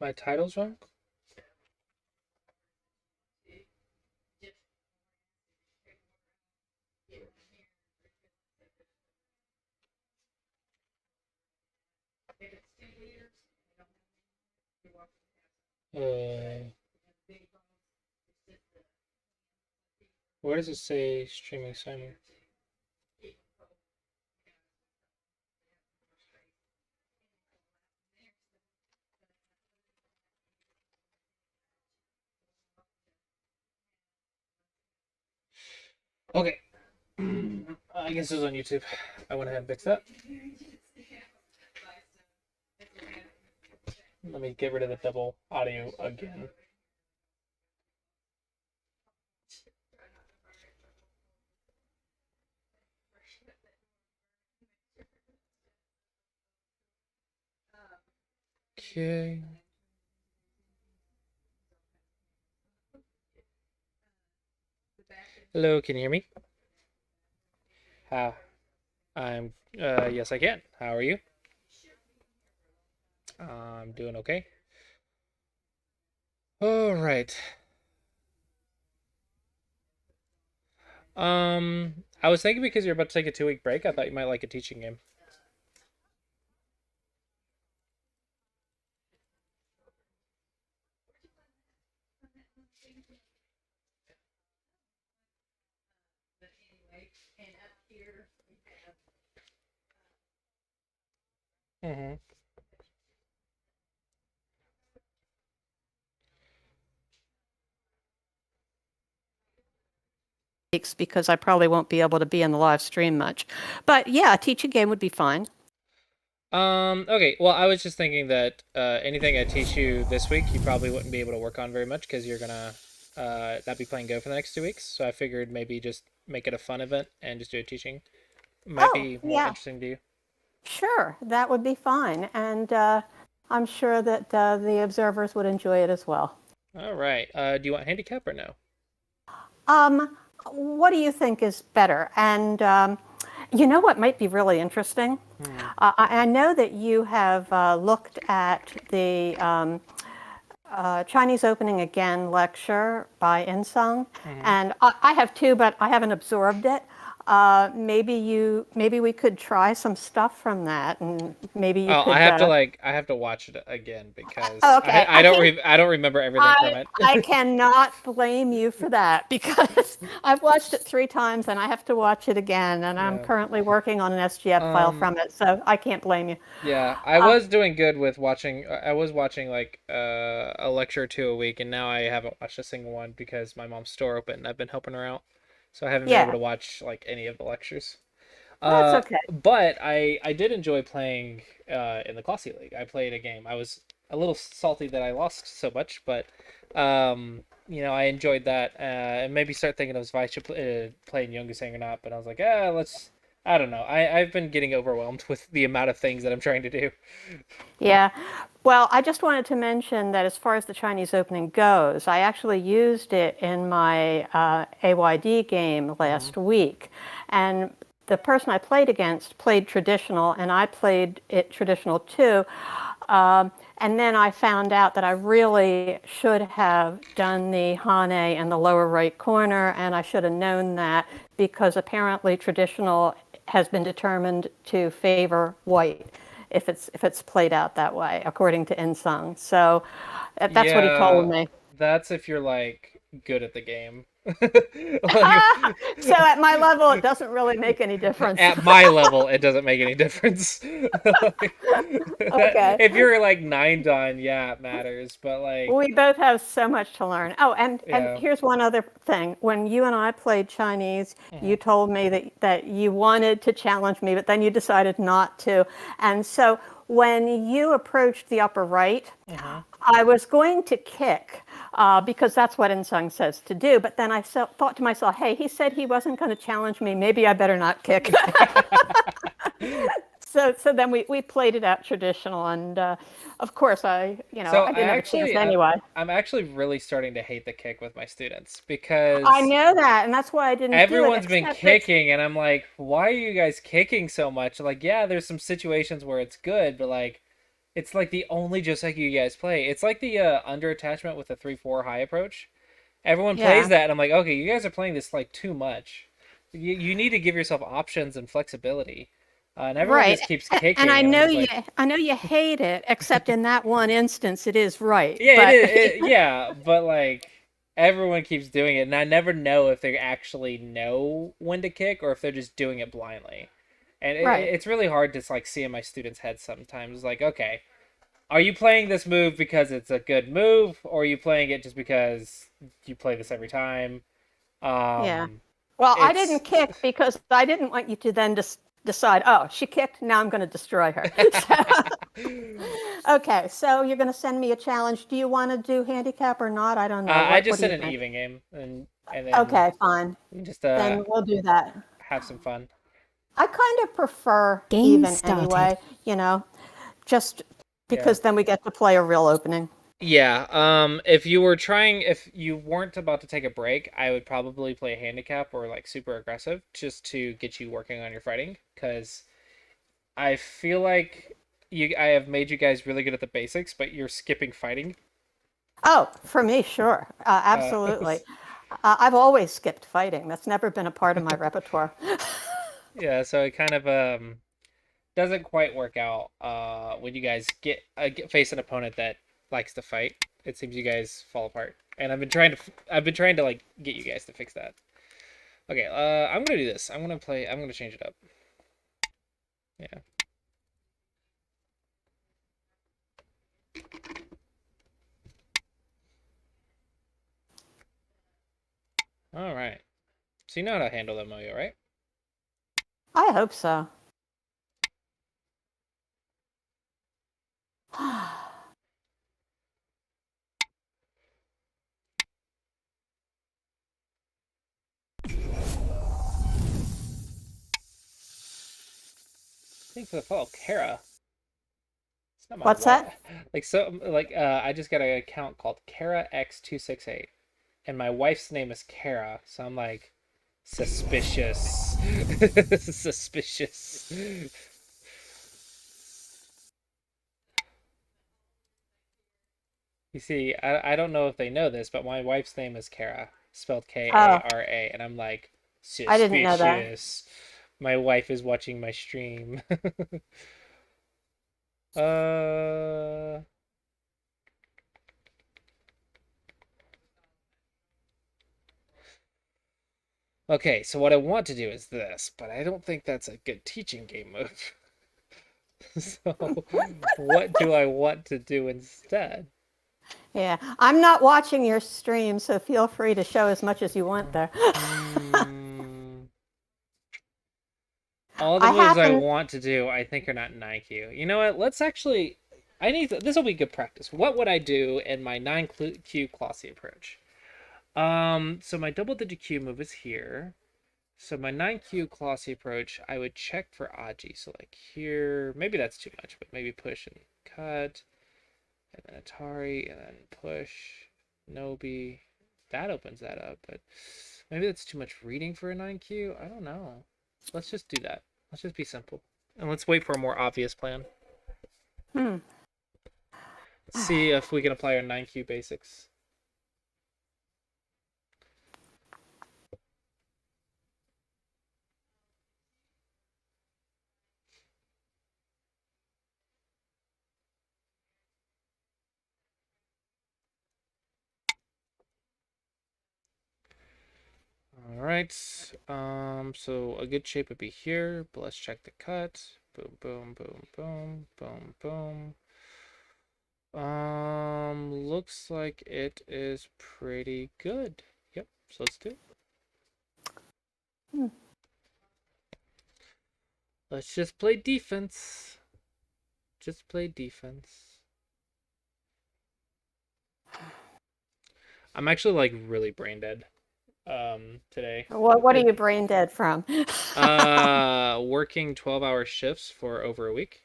My title's wrong? Uh, where does it say streaming Simon? Okay. I guess it was on YouTube. I went ahead and fixed that. Let me get rid of the double audio again. Okay. Hello, can you hear me? How? Yes, I can. How are you? I'm doing okay. All right. I was thinking because you're about to take a 2 week break, I thought you might like a teaching game. Mm-hmm. Because I probably won't be able to be in the live stream much. But yeah, a teaching game would be fine. Okay. Well, I was just thinking that anything I teach you this week, you probably wouldn't be able to work on very much because you're gonna not be playing Go for the next 2 weeks. So I figured maybe just make it a fun event and just do a teaching. Might Oh, be more yeah, interesting to you. sure. That would be fine. And I'm sure that the observers would enjoy it as well. All right. Do you want handicap or no? Um, what do you think is better? And you know what might be really interesting? Hmm. I know that you have looked at the Chinese Opening Again lecture by Insung, Mm-hmm. and I have too, but I haven't absorbed it. Maybe we could try some stuff from that, and maybe you Oh, I could. have to I have to watch it again because Okay, I don't remember everything from I it. I cannot blame you for that because I've watched it 3 times and I have to watch it again, and I'm Yeah. currently working on an SGF file Um. from it, so I can't blame you. Yeah, I was doing good with watching. I was watching like a lecture or two a week, and now I haven't watched a single one because my mom's store opened and I've been helping her out, so I haven't been able Yeah, to watch like any of the lectures. that's okay. But I did enjoy playing in the Classy League. I played a game. I was a little salty that I lost so much, but I enjoyed that. And maybe start thinking of if I should play in Youngusang or not. But I was like, let's. I don't know. I've been getting overwhelmed with the amount of things that I'm trying to do. Yeah. Well, I just wanted to mention that as far as the Chinese Opening goes, I actually used it in my AYD game Hmm. last week. And the person I played against played traditional, and I played it traditional too. And then I found out that I really should have done the Hane in the lower right corner, and I should have known that because apparently traditional has been determined to favor white if it's played out that way, according to Insung. So that's what he told Yeah, me. that's if you're like good at the game. Like, So at my level, it doesn't really make any difference. at my level, it doesn't make any difference. Like, Okay. if you're like 9 done, yeah, it matters. But like, We both have so much to learn. Oh, and yeah. here's one other thing. When you and I played Chinese, Hmm. you told me that you wanted to challenge me, but then you decided not to. And so when you approached the upper right, Hmm. I was going to kick because that's what Insung says to do. But then I thought to myself, hey, he said he wasn't going to challenge me. Maybe I better not kick. So then we played it out traditional, and of course So I didn't have a chance I'm anyway. actually really starting to hate the kick with my students because I know that, and that's why I didn't do it. everyone's been Except it's kicking, and I'm like, why are you guys kicking so much? Like, yeah, there's some situations where it's good, but like, It's like the only Joseki you guys play. It's like the under attachment with the 3-4 high approach. Everyone plays Yeah, that, and I'm like, okay, you guys are playing this like too much. You need to give yourself options and flexibility. And everyone right. just keeps And kicking, and I'm just like, I know you hate it, except in that one instance, it is right. yeah, it But is, yeah, but like everyone keeps doing it, and I never know if they actually know when to kick or if they're just doing it blindly. And right, it's really hard to like see in my students' heads sometimes. Like, okay, are you playing this move because it's a good move, or are you playing it just because you play this every time? yeah. Um, Well, I didn't it's kick because I didn't want you to then just decide, oh, she kicked, now I'm going to destroy her. So, okay, so you're going to send me a challenge. Do you want to do handicap or not? I don't know. I What just do you said an think? even game, and then Okay, fine. we can just Then we'll do that. have some fun. I kind of prefer Game even started. anyway, you know, just Yeah. because then we get to play a real opening. Yeah, if you weren't about to take a break, I would probably play handicap or like super aggressive just to get you working on your fighting, because I feel like I have made you guys really good at the basics, but you're skipping fighting. Oh, for me, sure. Uh, Absolutely. I've always skipped fighting. That's never been a part of my repertoire. yeah, so it kind of doesn't quite work out when you guys get face an opponent that likes to fight. It seems you guys fall apart, and I've been trying to like get you guys to fix that. Okay, I'm gonna do this. I'm gonna change it up. Yeah. All right. So you know how to handle them, Moyo, right? I hope so. Thanks for the follow, Kara. It's not my What's wife. that? I just got an account called Kara X268, and my wife's name is Kara, so I'm like suspicious. Suspicious. You see, I don't know if they know this, but my wife's name is Kara, spelled Oh, Kara, and I'm like I didn't know that. suspicious. My wife is watching my stream. uh, okay, so what I want to do is this, but I don't think that's a good teaching game move. So, what do I want to do instead? Yeah, I'm not watching your stream, so feel free to show as much as you want there. Hmm. All the I moves I happen, want to do, I think, are not in IQ. You know what? Let's actually. This will be good practice. What would I do in my 9Q Classy approach? So my double digit Q move is here. So my 9Q Classy approach, I would check for Aji. So like here, maybe that's too much, but maybe push and cut, and then Atari, and then push, Nobi. That opens that up, but maybe that's too much reading for a 9Q. I don't know. Let's just do that. Let's just be simple. And let's wait for a more obvious plan. hmm. Let's see if we can apply our 9Q basics. All right. So a good shape would be here, but let's check the cut. Boom, boom, boom, boom, boom, boom. Looks like it is pretty good. Yep, so let's do it. Hmm. Let's just play defense. Just play defense. I'm actually like really brain dead today. What are you brain dead from? Working 12-hour shifts for over a week.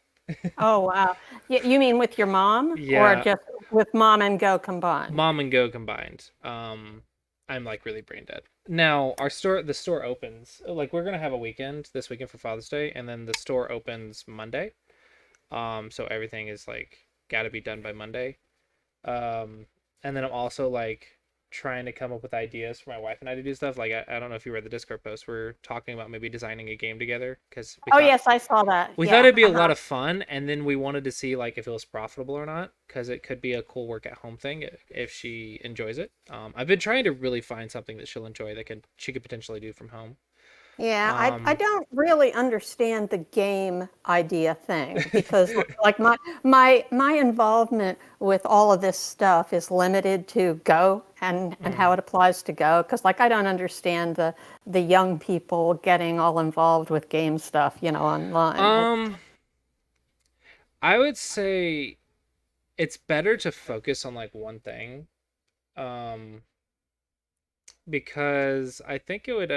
Oh, wow. You mean with your mom or Yeah, just with mom and go combined? mom and go combined. I'm like really brain dead. Now, the store opens. Like we're gonna have a weekend this weekend for Father's Day, and then the store opens Monday. So everything is like got to be done by Monday. Um, and then I'm also like trying to come up with ideas for my wife and I to do stuff. Like I don't know if you read the Discord post. We're talking about maybe designing a game together because Oh, yes, I saw that. we thought Yeah. it'd be a Uh-huh. lot of fun, and then we wanted to see like if it was profitable or not, because it could be a cool work at home thing if she enjoys it. I've been trying to really find something that she'll enjoy that can she could potentially do from home. Yeah, I Um, don't really understand the game idea thing because like my involvement with all of this stuff is limited to Go and mm, how it applies to Go because like I don't understand the young people getting all involved with game stuff, online. um, I would say it's better to focus on like one thing. Um, because I think it would.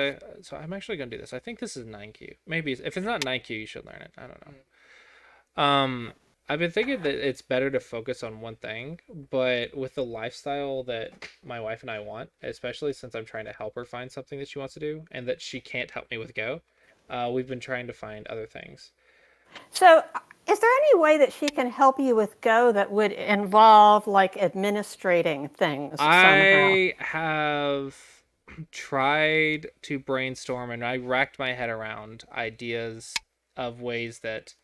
So I'm actually gonna do this. I think this is 9Q. Maybe if it's not 9Q, you should learn it. I don't know. I've been thinking that it's better to focus on one thing, but with the lifestyle that my wife and I want, especially since I'm trying to help her find something that she wants to do and that she can't help me with Go, we've been trying to find other things. So, is there any way that she can help you with Go that would involve like administrating things somehow? I have tried to brainstorm and I racked my head around ideas of ways that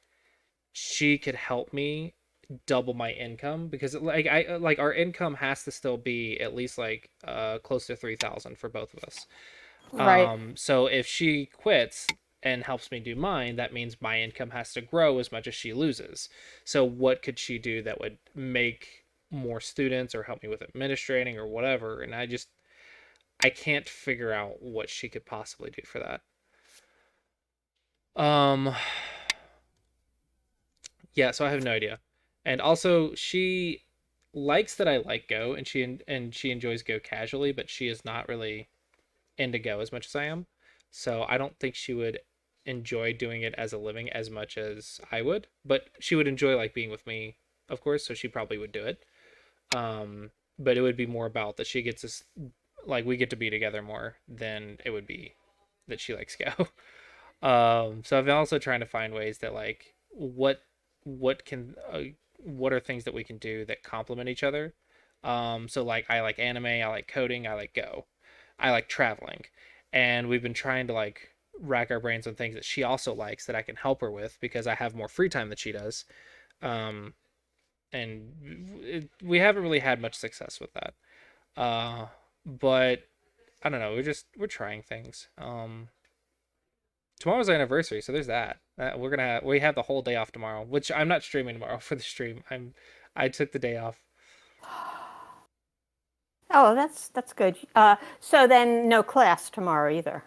she could help me double my income because like I like our income has to still be at least like close to 3,000 for both of us. Right. So if she quits and helps me do mine, that means my income has to grow as much as she loses. So what could she do that would make more students or help me with administrating or whatever? And I can't figure out what she could possibly do for that. Um Yeah, so I have no idea. And also, she likes that I like Go, and she enjoys Go casually, but she is not really into Go as much as I am. So I don't think she would enjoy doing it as a living as much as I would. But she would enjoy like being with me, of course. So she probably would do it. But it would be more about that she gets us like we get to be together more than it would be that she likes Go. So I've been also trying to find ways that like what can what are things that we can do that complement each other. So like I like anime, I like coding, I like Go, I like traveling, and we've been trying to like rack our brains on things that she also likes that I can help her with because I have more free time than she does. Um, and we haven't really had much success with that. But I don't know. We're trying things. Tomorrow's our anniversary, so there's that. We have the whole day off tomorrow, which I'm not streaming tomorrow for the stream. I took the day off. Oh, that's good. So then no class tomorrow either.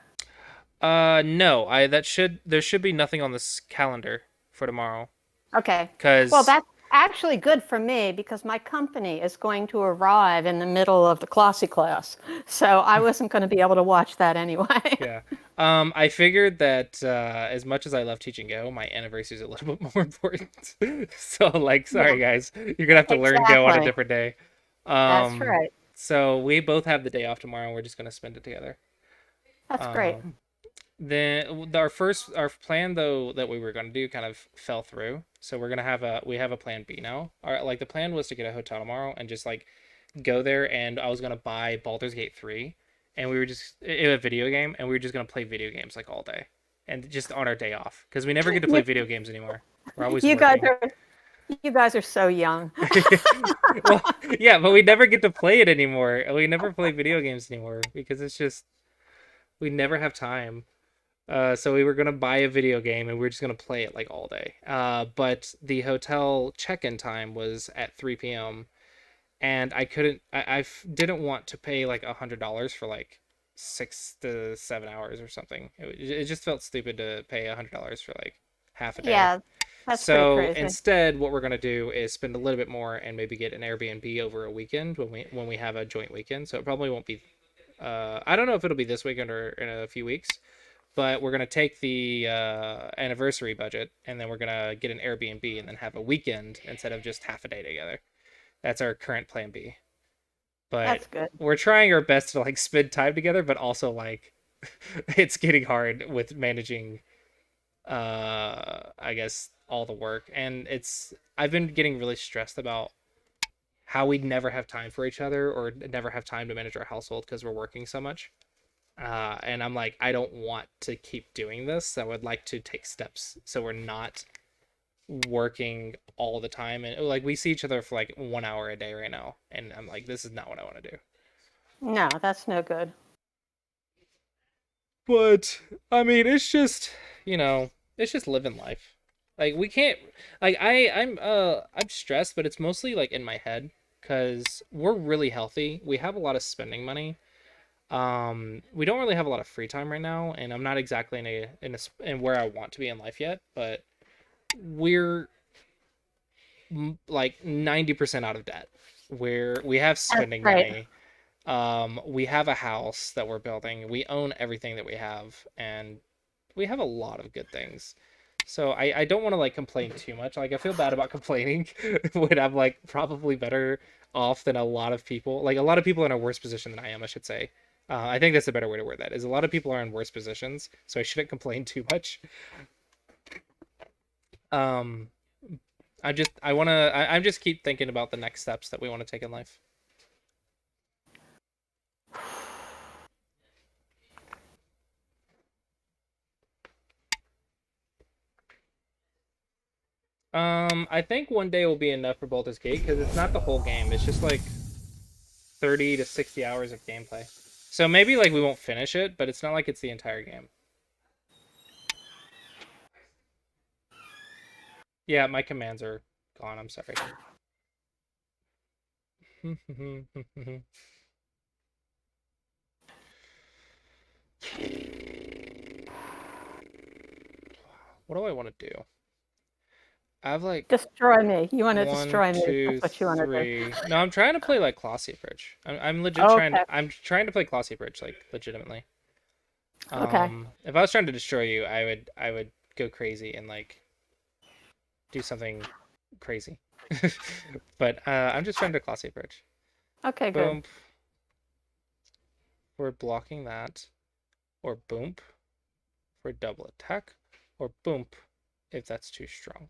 No, I that should there should be nothing on this calendar for tomorrow, Okay. Well, cause that's actually good for me because my company is going to arrive in the middle of the Classi class. So I wasn't going to be able to watch that anyway. yeah. I figured that as much as I love teaching Go, my anniversary is a little bit more important. So like, Yeah, sorry guys, you're gonna have to learn Go on a exactly. different day. That's Um, right. so we both have the day off tomorrow. And we're just gonna spend it together. That's great. Um, Then our plan though that we were going to do kind of fell through. So we have a plan B now. Our like the plan was to get a hotel tomorrow and just like go there and I was going to buy Baldur's Gate 3 and we were just a video game and we were just going to play video games like all day and just on our day off because we never get to play You, video games anymore. We're always you guys working. are you guys are so young. Well, yeah, but we never get to play it anymore. We never play video games anymore because it's just we never have time. So we were gonna buy a video game and we were just gonna play it like all day. But the hotel check-in time was at 3 p.m. and I couldn't. Didn't want to pay like $100 for like 6 to 7 hours or something. It just felt stupid to pay $100 for like half a day. Yeah, that's pretty So crazy. instead, what we're gonna do is spend a little bit more and maybe get an Airbnb over a weekend when we have a joint weekend. So it probably won't be. I don't know if it'll be this weekend or in a few weeks, but we're gonna take the anniversary budget and then we're gonna get an Airbnb and then have a weekend instead of just half a day together. That's our current plan B. But That's good. we're trying our best to like spend time together, but also like it's getting hard with managing I guess all the work, and I've been getting really stressed about how we'd never have time for each other or never have time to manage our household because we're working so much. And I'm like, I don't want to keep doing this. I would like to take steps so we're not working all the time. And like, we see each other for like 1 hour a day right now. And I'm like, this is not what I want to do. No, that's no good. But I mean, it's just living life. Like we can't like I'm stressed, but it's mostly like in my head because we're really healthy. We have a lot of spending money. We don't really have a lot of free time right now, and I'm not exactly in where I want to be in life yet, but we're like 90% out of debt. Where we have That's spending great. money. We have a house that we're building. We own everything that we have, and we have a lot of good things. So I don't want to like complain too much. Like I feel bad about complaining when I'm like probably better off than a lot of people. Like a lot of people are in a worse position than I am, I should say. I think that's a better way to word that. Is a lot of people are in worse positions, so I shouldn't complain too much. Um, I'm just keep thinking about the next steps that we want to take in life. I think one day will be enough for Baldur's Gate because it's not the whole game. It's just like 30 to 60 hours of gameplay. So maybe like we won't finish it, but it's not like it's the entire game. Yeah, my commands are gone. I'm sorry. What do I want to do? I have like Destroy me. You want to one, destroy me. two, That's what you want to do. three. No, I'm trying to play like Classy Bridge. I'm legit trying. Okay. I'm trying to play Classy Bridge like legitimately. Okay. If I was trying to destroy you, I would go crazy and like do something crazy. But I'm just trying to Classy Bridge. Okay, good. Boom. We're blocking that, or boom for double attack, or boom if that's too strong.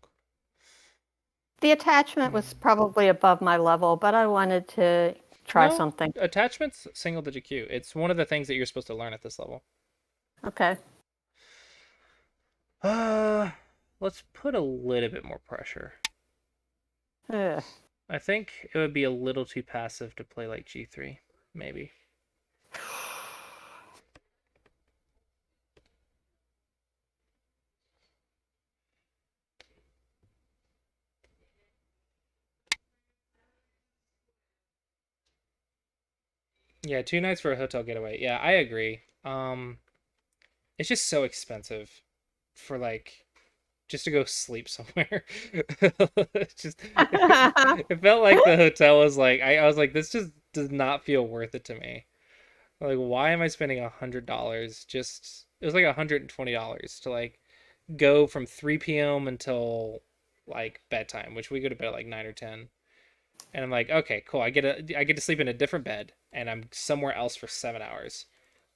The attachment was probably above my level, but I wanted to try No, something. attachment's single digit Q. It's one of the things that you're supposed to learn at this level. Okay. Uh, let's put a little bit more pressure. Ugh. I think it would be a little too passive to play like G3, maybe. Yeah, 2 nights for a hotel getaway. Yeah, I agree. It's just so expensive for like just to go sleep somewhere. It's just it felt like the hotel was like I was like this just does not feel worth it to me. Like why am I spending $100 just it was like $120 to like go from 3 p.m. until like bedtime, which we go to bed at like 9 or 10. And I'm like, okay, cool. I get to sleep in a different bed and I'm somewhere else for 7 hours.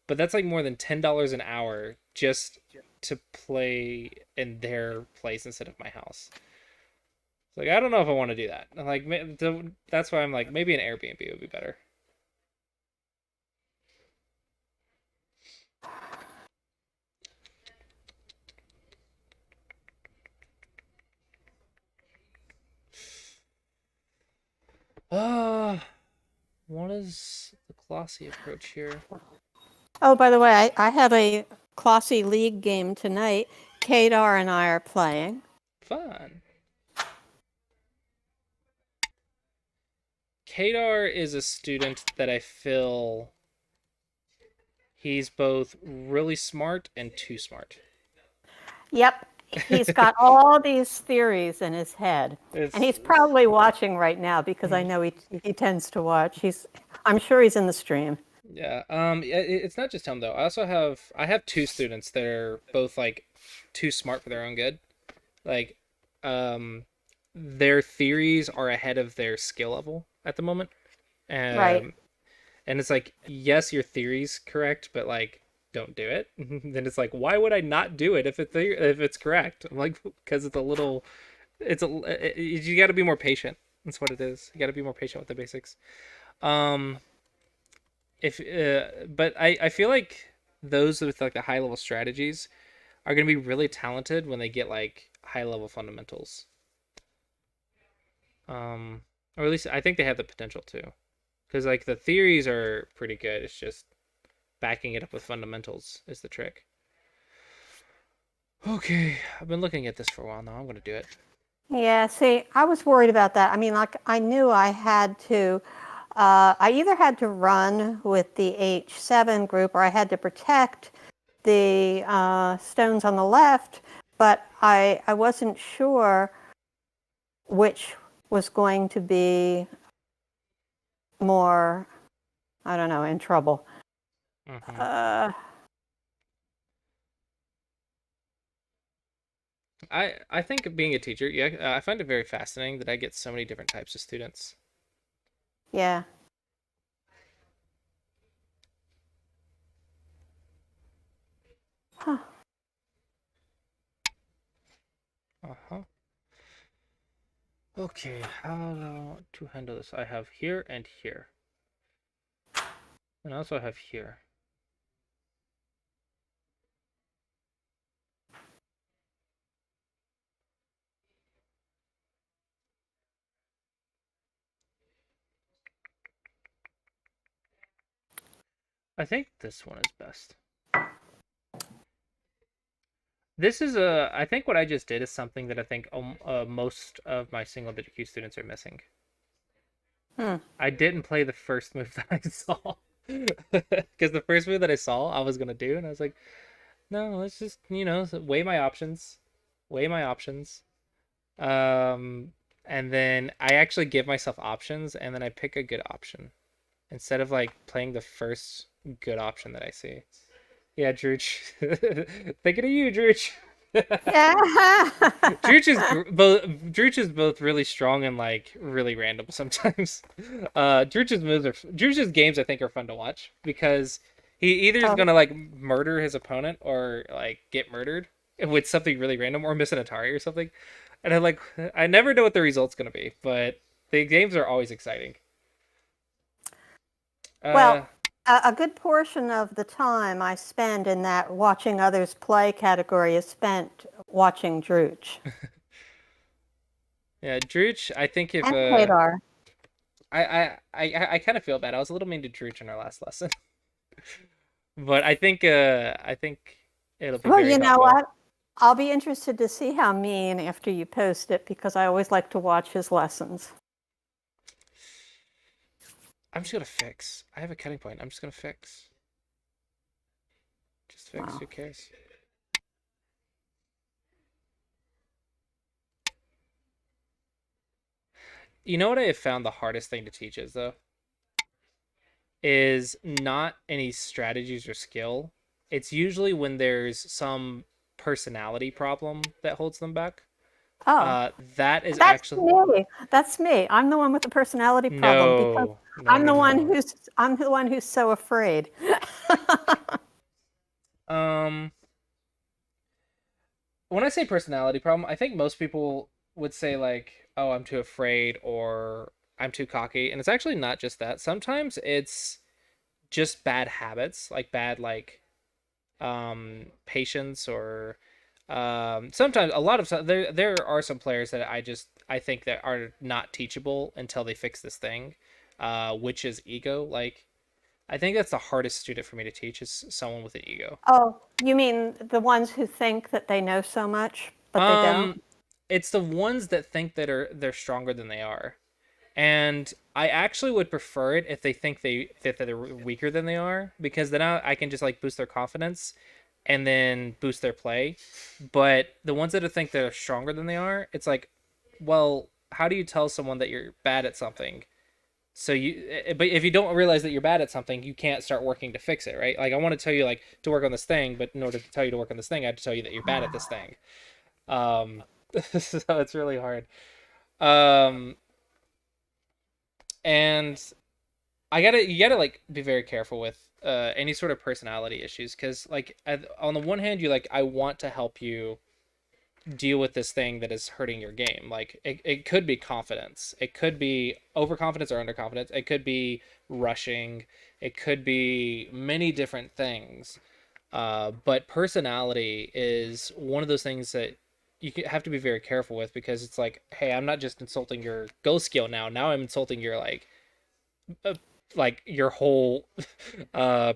But that's like more than $10 an hour just to play in their place instead of my house. It's like I don't know if I want to do that. I'm like that's why I'm like maybe an Airbnb would be better. Uh, what is the classy approach here? Oh, by the way, I have a Classy League game tonight. Kadar and I are playing. Fun. Kadar is a student that I feel he's both really smart and too smart. Yep. He's got all these theories in his head. And It's he's probably watching right now because I know he tends to watch. I'm sure he's in the stream. Yeah. It's not just him though. I have two students that are both like too smart for their own good. Like, um, their theories are ahead of their skill level at the moment. Right. Um, and it's like, yes, your theory's correct, but like, don't do it. Then it's like, why would I not do it if it's correct? I'm like, because it's a little, you got to be more patient. That's what it is. You got to be more patient with the basics. Um, if but I feel like those with like the high level strategies are going to be really talented when they get like high level fundamentals. Um, or at least I think they have the potential to, because like the theories are pretty good. It's just backing it up with fundamentals is the trick. Okay, I've been looking at this for a while now. I'm gonna do it. Yeah, see, I was worried about that. I mean, like, I knew I had to, I either had to run with the H7 group or I had to protect the stones on the left, but I wasn't sure which was going to be more, I don't know, in trouble. Mm-hmm. Uh, I think being a teacher, yeah, I find it very fascinating that I get so many different types of students. yeah. Huh. Uh-huh. Okay, how to handle this? I have here and here. And I also have here. I think this one is best. This is I think what I just did is something that I think most of my single digit Q students are missing. Hmm. I didn't play the first move that I saw. Because the first move that I saw, I was gonna do, and I was like, no, let's just, weigh my options. Weigh my options. Um, and then I actually give myself options, and then I pick a good option. Instead of like playing the first good option that I see. Yeah, Drooch. Thinking of you, Drooch. Yeah. Drooch is both really strong and like really random sometimes. Drooch's games I think are fun to watch because he either is Oh, gonna like murder his opponent or like get murdered with something really random or miss an Atari or something. And I never know what the result's gonna be, but the games are always exciting. Uh, well, a good portion of the time I spend in that watching others play category is spent watching Drooch yeah, Drooch. I think if and Hadar. I kind of feel bad. I was a little mean to Drooch in our last lesson, but I think it'll be Well, very you know helpful. what? I'll be interested to see how mean after you post it because I always like to watch his lessons. I'm just gonna fix. I have a cutting point. I'm just gonna fix. Just fix. Wow. Who cares? You know what I have found the hardest thing to teach is though is not any strategies or skill. It's usually when there's some personality problem that holds them back. Oh, That is that's actually me. That's me. I'm the one with the personality problem because no, no, no, no. I'm the one who's so afraid. Um, when I say personality problem, I think most people would say like, "Oh, I'm too afraid," or "I'm too cocky," and it's actually not just that. Sometimes it's just bad habits, like bad patience or sometimes a lot of there are some players that I think that are not teachable until they fix this thing, which is ego. Like I think that's the hardest student for me to teach is someone with an ego. Oh, you mean the ones who think that they know so much, but they Um, don't? it's the ones that think that they're stronger than they are. And I actually would prefer it if they think that they're weaker than they are, because then I can just like boost their confidence and then boost their play. But the ones that think they're stronger than they are, it's like, well, how do you tell someone that you're bad at something? But if you don't realize that you're bad at something, you can't start working to fix it, right? Like I want to tell you like to work on this thing, but in order to tell you to work on this thing, I have to tell you that you're bad at this thing. Um, so it's really hard. Um, and you gotta like be very careful with any sort of personality issues, because like on the one hand, you like, I want to help you deal with this thing that is hurting your game. Like it could be confidence, it could be overconfidence or underconfidence, it could be rushing, it could be many different things. But personality is one of those things that have to be very careful with, because it's like, hey, I'm not just insulting your Go skill now I'm insulting your uh, like your whole uh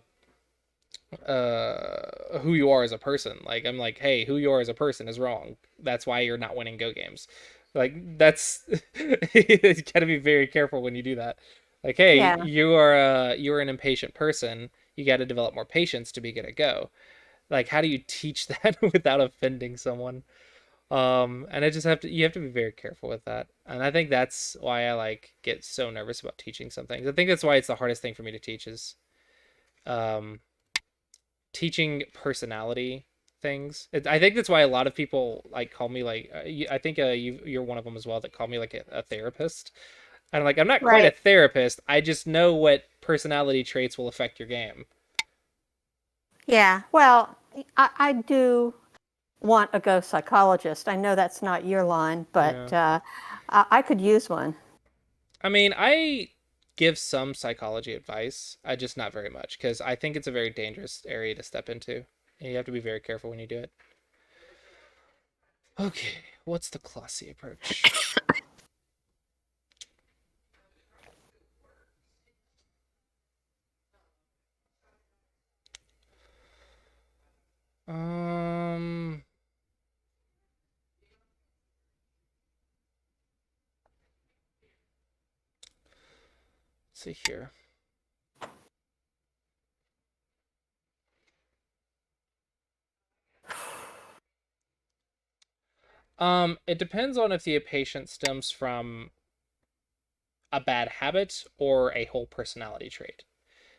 who you are as a person. Like I'm like, hey, who you are as a person is wrong. That's why you're not winning Go games. Like that's you gotta be very careful when you do that. Like, hey, Yeah. you're an impatient person. You got to develop more patience to be good at Go. Like, how do you teach that without offending someone? And I just have to, you have to be very careful with that. And I think that's why I like get so nervous about teaching some things. I think that's why it's the hardest thing for me to teach is um teaching personality things. I think that's why a lot of people like call me like I think you're one of them as well that call me like a therapist. And I'm like, I'm not quite a Right. therapist. I just know what personality traits will affect your game. Yeah. Well, I do want a ghost psychologist. I know that's not your line, Yeah. but I could use one. I mean, I give some psychology advice. I just not very much, because I think it's a very dangerous area to step into. And you have to be very careful when you do it. Okay, what's the classy approach? Um, let's see here. It depends on if the patient stems from a bad habit or a whole personality trait.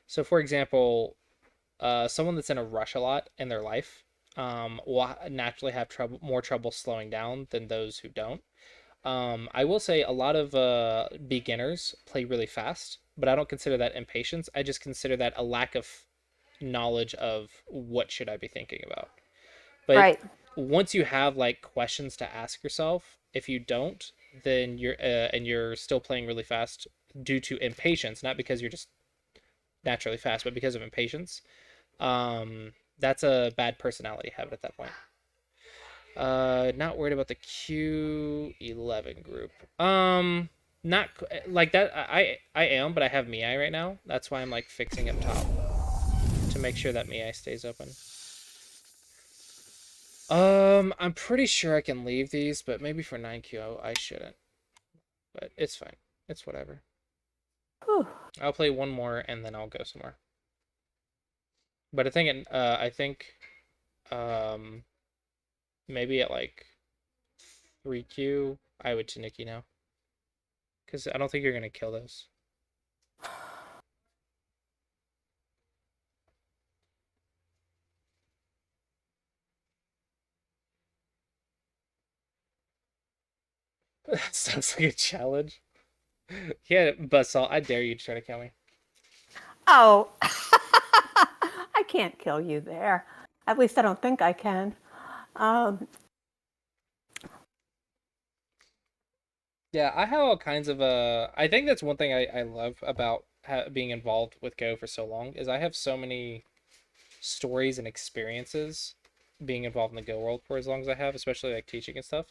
So, for example, someone that's in a rush a lot in their life will naturally have more trouble slowing down than those who don't. I will say a lot of beginners play really fast, but I don't consider that impatience. I just consider that a lack of knowledge of what should I be thinking about. But Right. once you have like questions to ask yourself, if you don't, then you're still playing really fast due to impatience, not because you're just naturally fast, but because of impatience. That's a bad personality habit at that point. Not worried about the Q11 group. Not like that. I am, but I have Miai right now. That's why I'm like fixing up top to make sure that Miai stays open. I'm pretty sure I can leave these, but maybe for 9Q I shouldn't. But it's fine. It's whatever. Whew. I'll play one more and then I'll go somewhere. But I think um maybe at like 3Q I would Tanuki now. Because I don't think you're gonna kill those. Sounds like a challenge. Yeah, Buzzsaw, I dare you to try to kill me. Oh, I can't kill you there. At least I don't think I can. Um, Yeah, I have all kinds of I think that's one thing I love about being involved with Go for so long is I have so many stories and experiences being involved in the Go world for as long as I have, especially like teaching and stuff.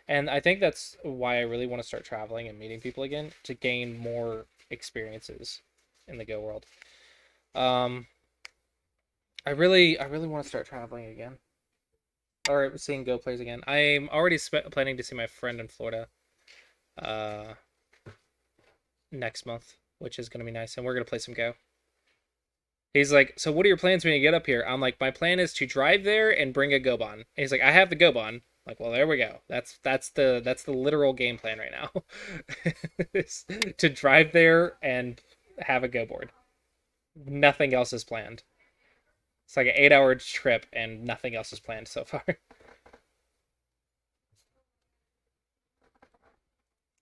And I think that's why I really want to start traveling and meeting people again to gain more experiences in the Go world. Um, I really want to start traveling again or seeing Go players again. I'm already planning to see my friend in Florida uh next month, which is gonna be nice, and we're gonna play some Go. He's like, so what are your plans when you get up here? I'm like, my plan is to drive there and bring a Gobon. And he's like, I have the Gobon. I'm like, well, there we go. That's the literal game plan right now. To drive there and have a Go board. Nothing else is planned. It's like an 8 hour trip and nothing else is planned so far.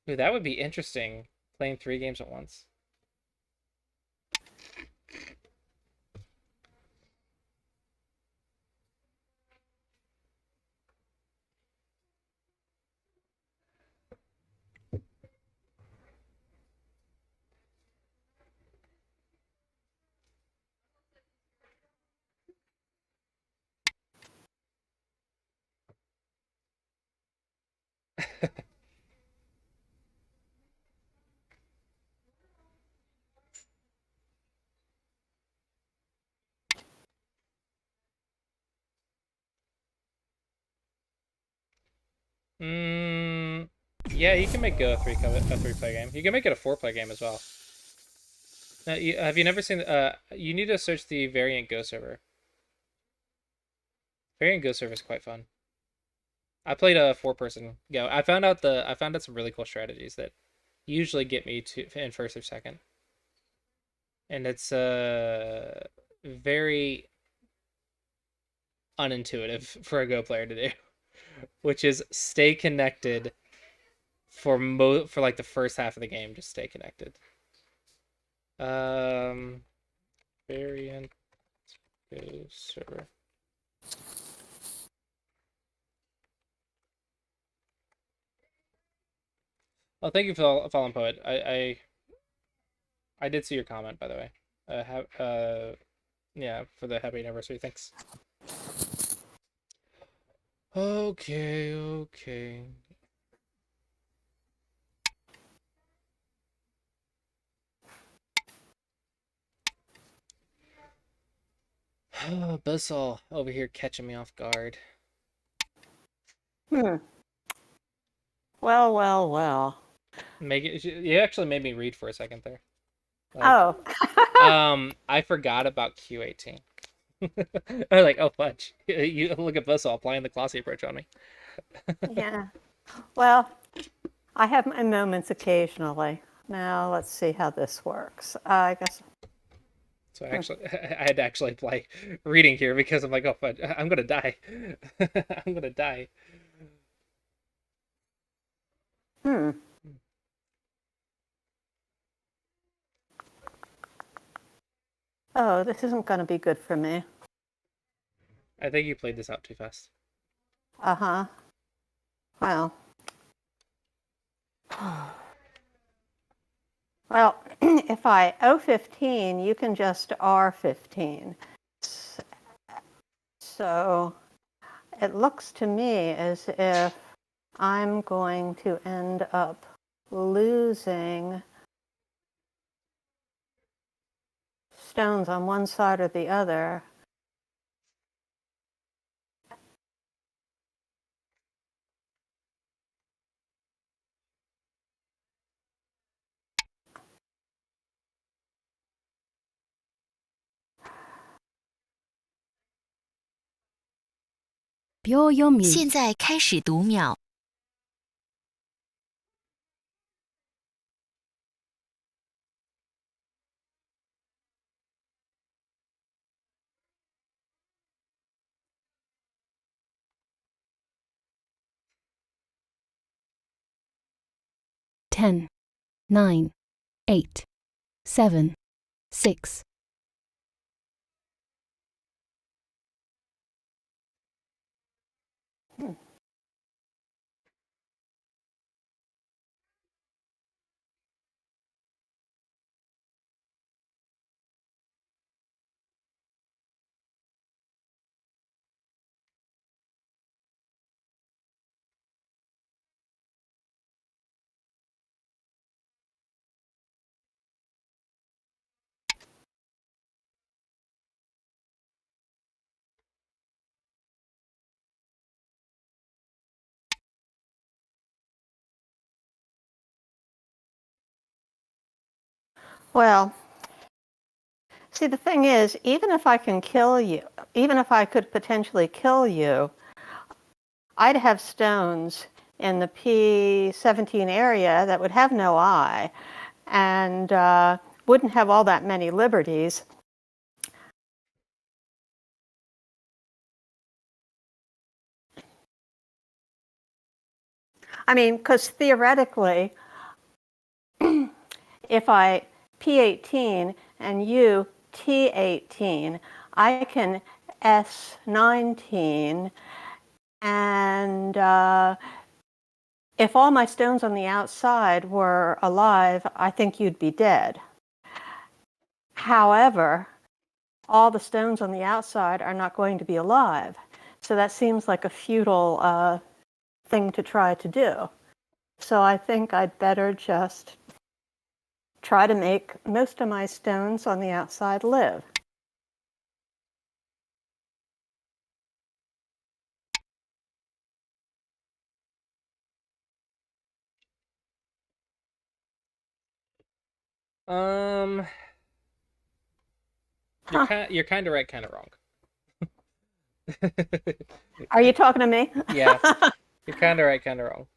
Dude, that would be interesting playing 3 games at once. Mm, yeah, you can make Go a three-player game. You can make it a four-player game as well. Have you never seen? You need to search the Variant Go server. Variant Go server is quite fun. I played a four-person Go. I found out some really cool strategies that usually get me to in first or second, and it's very unintuitive for a Go player to do, which is stay connected for like the first half of the game. Just stay connected. Um, Variant Go server. Oh, thank you for following Poet. I did see your comment, by the way. Yeah, for the happy anniversary. Thanks. Okay, okay. Buzzsaw over here catching me off guard. Hmm. Well, well, well. You actually made me read for a second there. Like, Oh, I forgot about Q18. I was like, oh fudge. You look at Buzzsaw applying the classy approach on me. yeah. Well, I have my moments occasionally. Now let's see how this works. I guess. So I had to actually apply reading here because I'm like, oh fudge, I'm gonna die. I'm gonna die. Hmm. Oh, this isn't going to be good for me. I think you played this out too fast. Uh-huh. Well. Well, if I O15, you can just R15. So it looks to me as if I'm going to end up losing stones on one side or the other.秒読み。现在开始读秒。10, 9, 8, 7, 6. Well, see, the thing is, even if I can kill you, even if I could potentially kill you, I'd have stones in the P17 area that would have no eye and wouldn't have all that many liberties. I mean, because theoretically, if I P18 and you T18, I can S19, and if all my stones on the outside were alive, I think you'd be dead. However, all the stones on the outside are not going to be alive. So that seems like a futile thing to try to do. So I think I'd better just try to make most of my stones on the outside live. You're Huh. you're kind of right, kind of wrong. Are you talking to me? Yeah, you're kind of right, kind of wrong.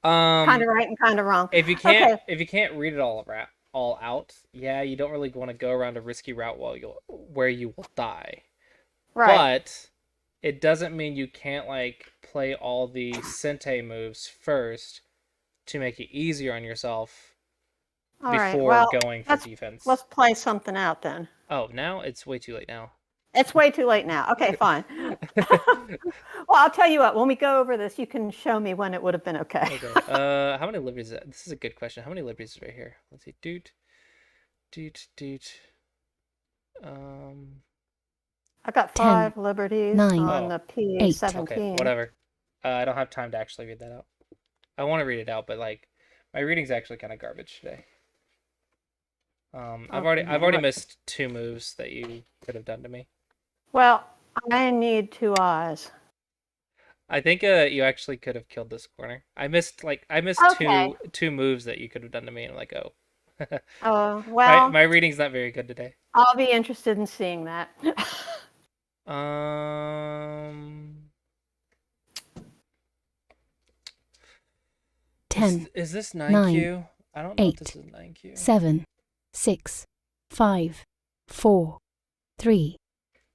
Kind of right and kind of wrong. If you Okay. can't read it all out, yeah, you don't really want to go around a risky route where you will die. Right. But it doesn't mean you can't like play all the Sente moves first to make it easier on yourself All right. before Well, going for let's defense. let's play something out then. Oh, now it's way too late now. It's way too late now. Okay, fine. Well, I'll tell you what. When we go over this, you can show me when it would have been okay. Okay. How many liberties is that? This is a good question. How many liberties is right here? Let's see. Doot. Um. I got 10, 5 liberties 9, on Oh. the 8. P17. Okay. Whatever. I don't have time to actually read that out. I want to read it out, but like, my reading's actually kind of garbage today. I've already missed 2 moves that you could have done to me. Well, I need 2 eyes. I think you actually could have killed this corner. I missed Okay. two moves that you could have done to me, and I'm like, oh. Oh, well, My reading's not very good today. I'll be interested in seeing that. Um, 10, is this 9, 9Q? I don't know if 8, this is 9Q. 7, 6, 5, 4, 3,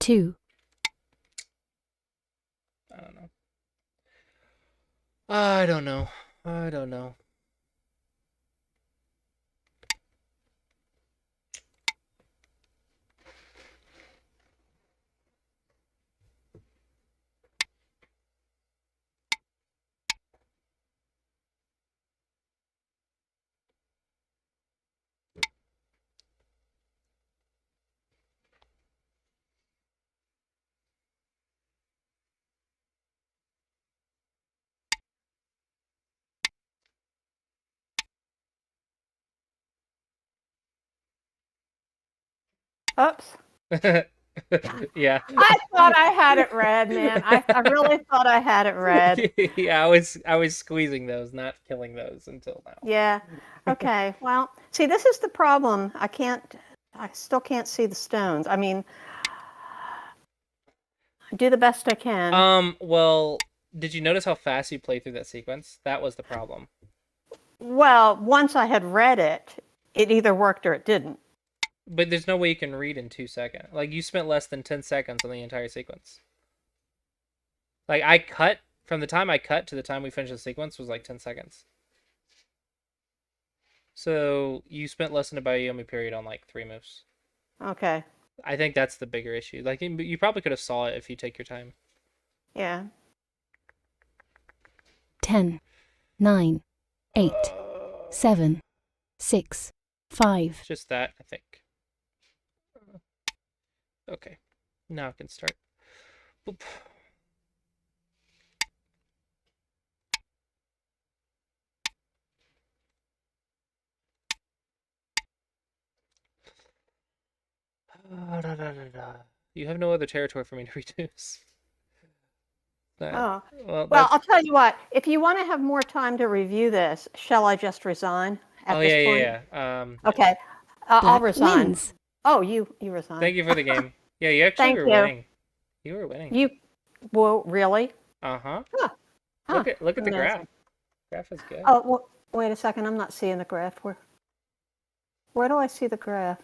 2. I don't know. I don't know. I don't know. Oops. Yeah. I thought I had it read, man. I really thought I had it read. Yeah, I was squeezing those, not killing those until now. Yeah. Okay. Well, see, this is the problem. I still can't see the stones. I mean, I do the best I can. Well, did you notice how fast you played through that sequence? That was the problem. Well, once I had read it, it either worked or it didn't. But there's no way you can read in 2 seconds. Like, you spent less than 10 seconds on the entire sequence. Like, from the time I cut to the time we finished the sequence was like 10 seconds. So, you spent less than a Bayomi period on like 3 moves. Okay. I think that's the bigger issue. Like, you probably could have saw it if you take your time. Yeah. 10, 9, 8, 7, 6, 5. Just that, I think. Okay. Now I can start. Boop. You have no other territory for me to reduce. Oh. Well, Well, I'll tell you what. If you want to have more time to review this, shall I just resign at oh this yeah, point? yeah. Okay. I'll Black resign. wins. Oh, you resign. Thank you for the game. Yeah, you actually Thank were you. winning. You were winning. Well, really? Uh-huh. Huh. Look at the Amazing. graph. Graph is good. Oh, well, wait a second. I'm not seeing the graph. Where do I see the graph?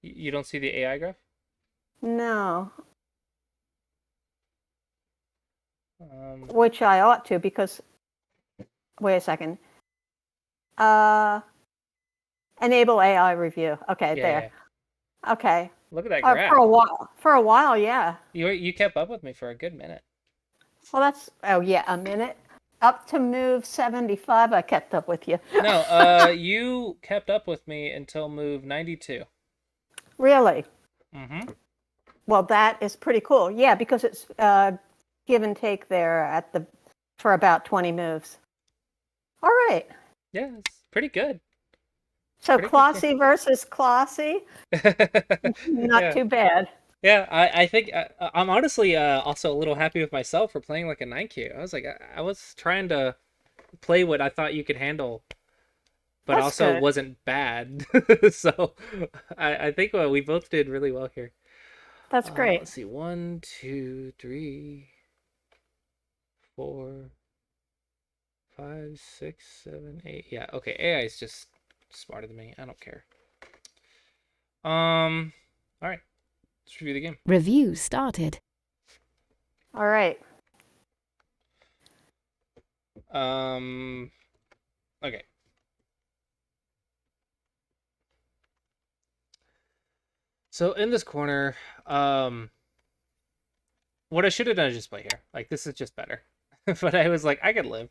You don't see the AI graph? No, Um, which I ought to because. Wait a second. Enable AI review. Okay, yeah, there. yeah. Okay. Look at that graph. For a while, yeah. You kept up with me for a good minute. Well, oh yeah, a minute. Up to move 75, I kept up with you. No, you kept up with me until move 92. Really? Mm-hmm. Well, that is pretty cool. Yeah, because it's give and take there at the for about 20 moves. All right. Yeah, it's pretty good. So Pretty good game. Klossy versus Klossy, not Yeah. too bad. Yeah, I think I'm honestly also a little happy with myself for playing like a 9Q. I was like, I was trying to play what I thought you could handle, but That's also good. wasn't bad. So I think we both did really well here. That's great. Let's see, 1, 2, 3, 4, 5, 6, 7, 8. Yeah, okay. AI is just smarter than me. I don't care. All right. Let's review the game. Review started. All right. Okay. So in this corner, what I should have done is just play here. Like, this is just better. But I was like, I could live.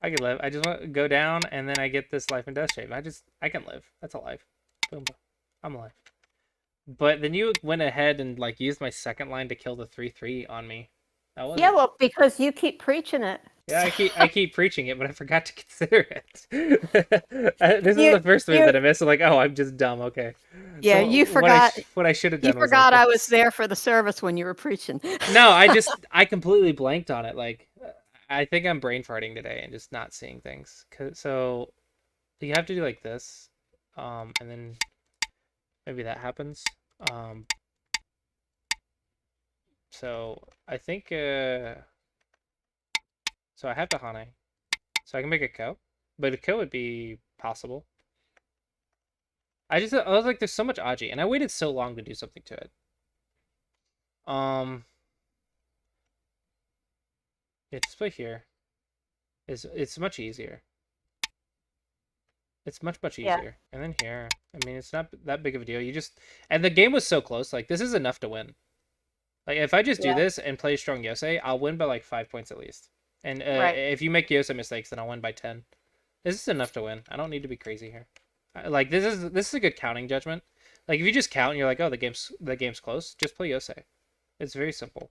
I could live. I just want to go down, and then I get this life and death shape. I can live. That's a life. Boom, boom. I'm alive. But then you went ahead and like used my second line to kill the 3/3 on me. That was Yeah, well, because you keep preaching it. yeah. I keep preaching it, but I forgot to consider it. This is You- the first move you- that I missed. I'm like, oh, I'm just dumb. Okay. Yeah, So you forgot. what I should have You done was forgot like, I was there for the service when you were preaching. No, I completely blanked on it. Like, I think I'm brain farting today and just not seeing things. So you have to do like this, and then maybe that happens. So I think so I have to Hane, so I can make a Ko, but a Ko would be possible. I was like, there's so much Aji, and I waited so long to do something to it. Yeah, just play here. It's much easier. It's much Yeah. easier. And then here, I mean, it's not that big of a deal. And the game was so close. Like, this is enough to win. Like, if I just do Yeah. this and play strong Yosei, I'll win by like 5 points at least. And Right. if you make Yosei mistakes, then I'll win by 10. This is enough to win. I don't need to be crazy here. Like, this is a good counting judgment. Like, if you just count and you're like, oh, the game's close, just play Yosei. It's very simple.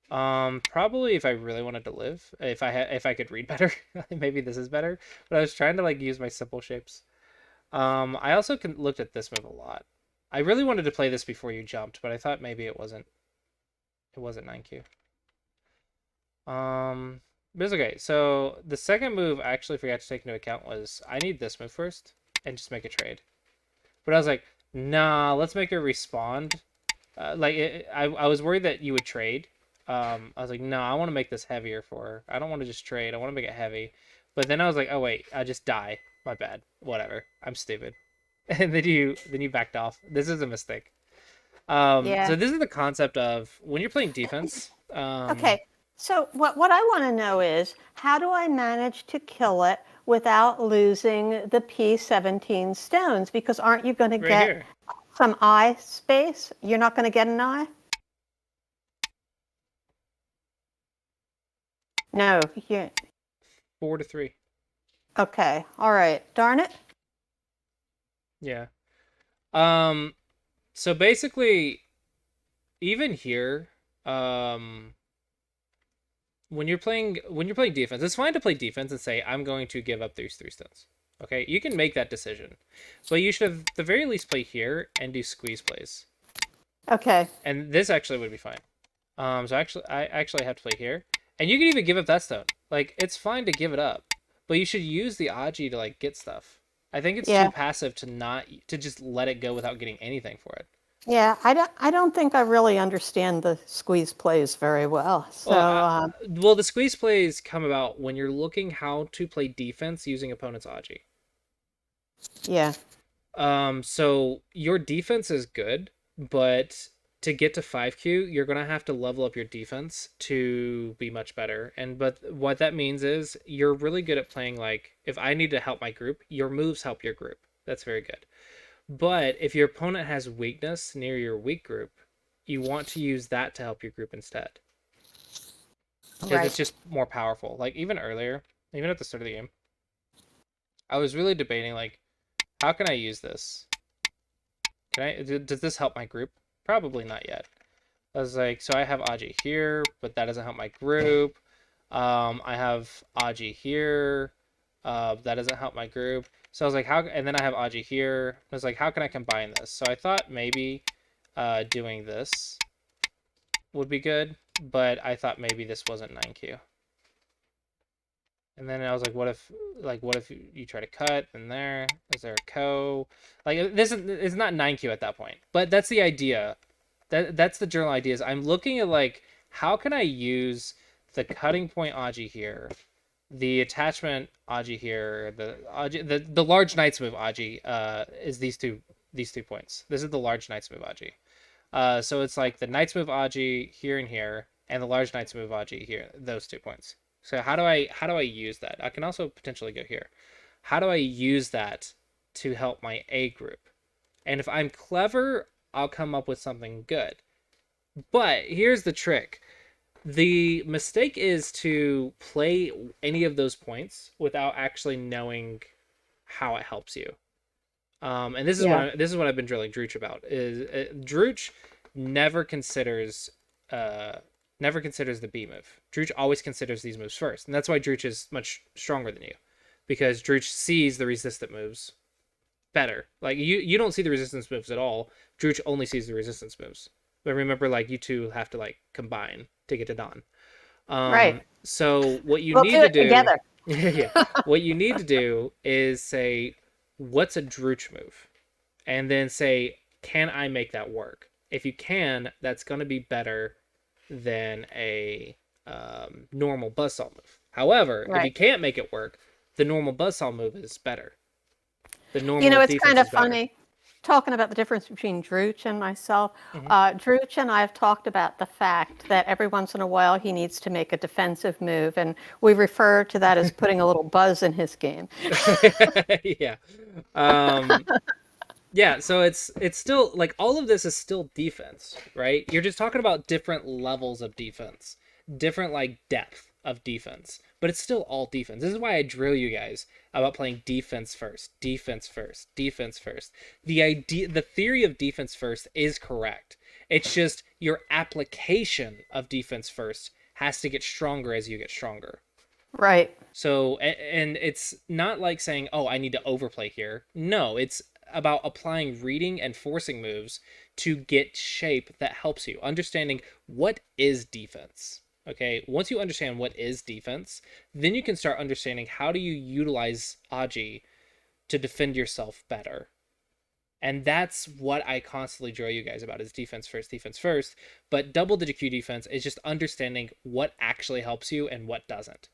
Probably if I really wanted to live, if I could read better, maybe this is better. But I was trying to like use my simple shapes. I also looked at this move a lot. I really wanted to play this before you jumped, but I thought maybe it wasn't 9Q. But it's okay. So the second move I actually forgot to take into account was I need this move first and just make a trade. But I was like, nah, let's make her respond. I was worried that you would trade. I was like, no, I want to make this heavier for her. I don't want to just trade. I want to make it heavy. But then I was like, oh wait, I just die. My bad. Whatever. I'm stupid. And then you backed off. This is a mistake. Yeah. So this is the concept of when you're playing defense. Okay. So what I want to know is, how do I manage to kill it without losing the P17 stones? Because aren't you going to Right get here. some eye space? You're not going to get an eye? No. You, 4-3. okay. All right. Darn it. Yeah. So basically, even here, when you're playing defense, it's fine to play defense and say, I'm going to give up these 3 stones. Okay, you can make that decision, but you should at the very least play here and do squeeze plays. Okay. And this actually would be fine. So I actually have to play here, and you can even give up that stone. Like, it's fine to give it up, but you should use the Aji to like get stuff. I think it's Yeah. too passive to just let it go without getting anything for it. Yeah, I don't think I really understand the squeeze plays very well. So Well, the squeeze plays come about when you're looking how to play defense using opponent's Aji. yeah. So your defense is good, but to get to 5Q, you're gonna have to level up your defense to be much better. But what that means is you're really good at playing, like, if I need to help my group, your moves help your group. That's very good. But if your opponent has weakness near your weak group, you want to use that to help your group instead. Because Right. it's just more powerful. Like, even earlier, even at the start of the game, I was really debating, like, how can I use this? Does this help my group? Probably not yet. I was like, so I have Aji here, but that doesn't help my group. I have Aji here. That doesn't help my group. So I was like, how? And then I have Aji here. I was like, how can I combine this? So I thought maybe doing this would be good, but I thought maybe this wasn't 9Q. And then I was like, what if you try to cut in there? Is there a co? Like this is not 9Q at that point. But that's the idea. That's the journal ideas. I'm looking at like how can I use the cutting point Aji here, the attachment Aji here, the large knights move Aji is these two points. This is the large knights move Aji. So it's like the knights move Aji here and here, and the large knights move Aji here. Those 2 points. So how do I use that? I can also potentially go here. How do I use that to help my A group? And if I'm clever, I'll come up with something good. But here's the trick. The mistake is to play any of those points without actually knowing how it helps you. And this is what I've been drilling Drooch about. Is Drooch never considers the B move. Drooch always considers these moves first, and that's why Drooch is much stronger than you, because Drooch sees the resistant moves better. Like you don't see the resistance moves at all. Drooch only sees the resistance moves. But remember, like you two have to like combine to get it on. Right. So what you We'll need do to it do, together. yeah, what you need to do is say, what's a Drooch move, and then say, can I make that work? If you can, that's going to be better than a normal buzzsaw move. However, if you can't make it work, the normal buzzsaw move is better. The normal It's kind of is better. funny talking about the difference between Drooch and myself. Drooch and I have talked about the fact that every once in a while he needs to make a defensive move, and we refer to that as putting a little buzz in his game. Yeah. Yeah, so it's still like all of this is still defense, right? You're just talking about different levels of defense, different like depth of defense, but it's still all defense. This is why I drill you guys about playing defense first, defense first, defense first. The theory of defense first is correct. It's just your application of defense first has to get stronger as you get stronger. Right. So, and it's not like saying, oh, I need to overplay here. No, it's about applying reading and forcing moves to get shape that helps you. Understanding what is defense. Okay, once you understand what is defense, then you can start understanding how do you utilize Aji to defend yourself better. And that's what I constantly drill you guys about is defense first. But double digit Q defense is just understanding what actually helps you and what doesn't.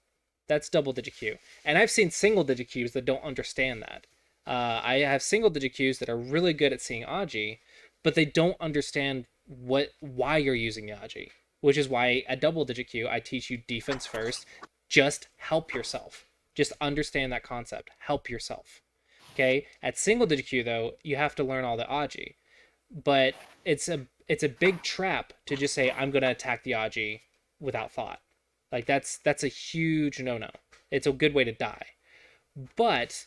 That's double digit Q. And I've seen single digit Qs that don't understand that. I have single digit Qs that are really good at seeing Aji, but they don't understand why you're using Aji. Which is why at double digit Q, I teach you defense first. Just help yourself. Just understand that concept. Help yourself. Okay? At single digit Q, though, you have to learn all the Aji. But it's a big trap to just say, I'm going to attack the Aji without thought. Like, that's a huge no-no. It's a good way to die. But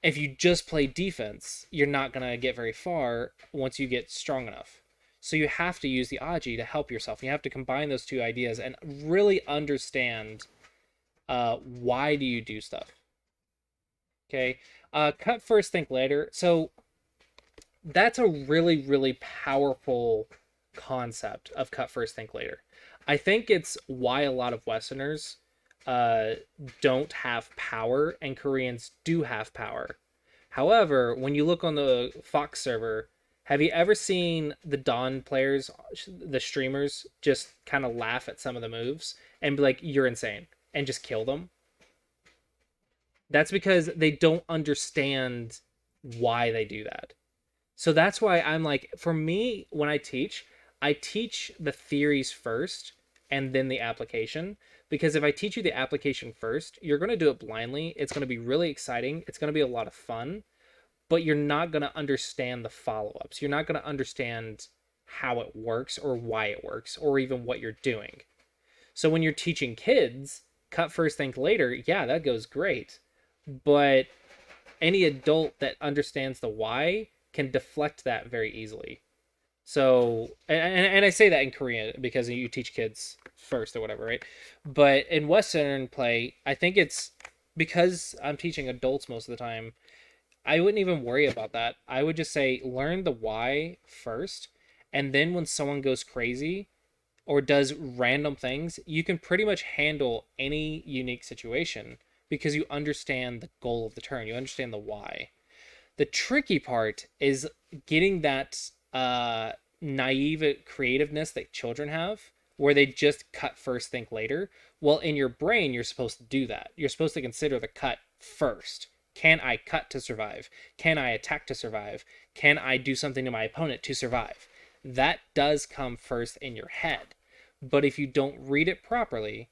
if you just play defense, you're not going to get very far once you get strong enough. So you have to use the Aji to help yourself. You have to combine those two ideas and really understand why do you do stuff. Okay, cut first, think later. So that's a really, really powerful concept of cut first, think later. I think it's why a lot of Westerners don't have power and Koreans do have power. However, when you look on the Fox server, have you ever seen the Dawn players, the streamers, just kind of laugh at some of the moves and be like, you're insane, and just kill them? That's because they don't understand why they do that. So that's why I'm like, for me, when I teach the theories first and then the application. Because if I teach you the application first, you're going to do it blindly. It's going to be really exciting. It's going to be a lot of fun. But you're not going to understand the follow-ups. You're not going to understand how it works or why it works or even what you're doing. So when you're teaching kids, cut first, think later, yeah, that goes great. But any adult that understands the why can deflect that very easily. So, and I say that in Korean because you teach kids first or whatever, right? But in Western play, I think it's because I'm teaching adults most of the time, I wouldn't even worry about that. I would just say learn the why first, and then when someone goes crazy or does random things, you can pretty much handle any unique situation because you understand the goal of the turn. You understand the why. The tricky part is getting that naive creativeness that children have, where they just cut first, think later. Well, in your brain, you're supposed to do that. You're supposed to consider the cut first. Can I cut to survive? Can I attack to survive? Can I do something to my opponent to survive? That does come first in your head. But if you don't read it properly,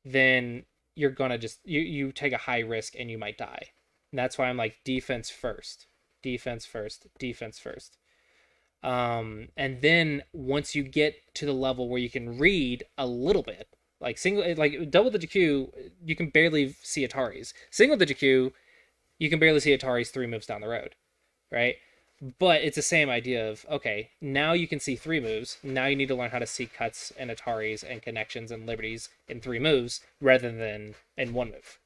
then you're gonna just you take a high risk and you might die. And that's why I'm like defense first, defense first, defense first. And then once you get to the level where you can read a little bit, like double digit Q, you can barely see Ataris. Single digit Q, you can barely see Ataris 3 moves down the road, right? But it's the same idea of, okay, now you can see 3 moves. Now you need to learn how to see cuts and Ataris and connections and liberties in 3 moves rather than in 1 move.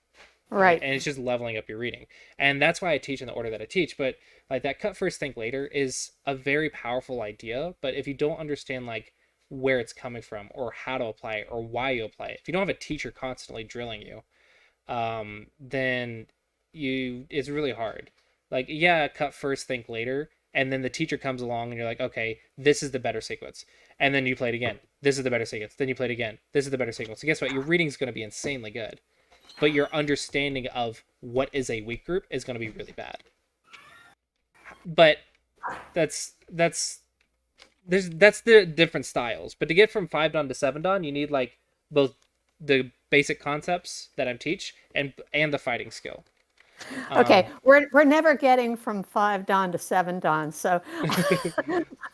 Right. And it's just leveling up your reading. And that's why I teach in the order that I teach. But like that cut first, think later is a very powerful idea. But if you don't understand like where it's coming from or how to apply it or why you apply it, if you don't have a teacher constantly drilling you, then it's really hard. Like, yeah, cut first, think later, and then the teacher comes along and you're like, okay, this is the better sequence. And then you play it again. This is the better sequence. Then you play it again. This is the better sequence. So guess what? Your reading is going to be insanely good. But your understanding of what is a weak group is going to be really bad. But that's the different styles. But to get from 5 dan to 7 dan, you need like both the basic concepts that I teach and the fighting skill. Okay, we're never getting from 5 dan to 7 dan, so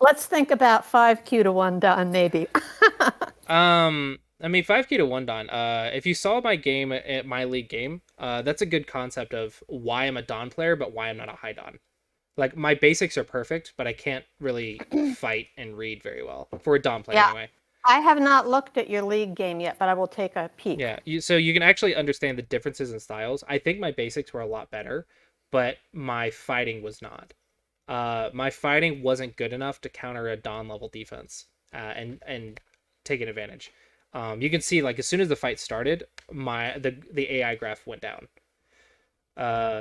let's think about 5Q to 1 dan maybe. I mean 5Q to 1 dan. If you saw my game at my league game, that's a good concept of why I'm a dan player, but why I'm not a high dan. Like my basics are perfect, but I can't really fight and read very well for a dan player anyway. I have not looked at your league game yet, but I will take a peek. Yeah, so you can actually understand the differences in styles. I think my basics were a lot better, but my fighting was not. My fighting wasn't good enough to counter a dan level defense and take an advantage. You can see like as soon as the fight started, the AI graph went down.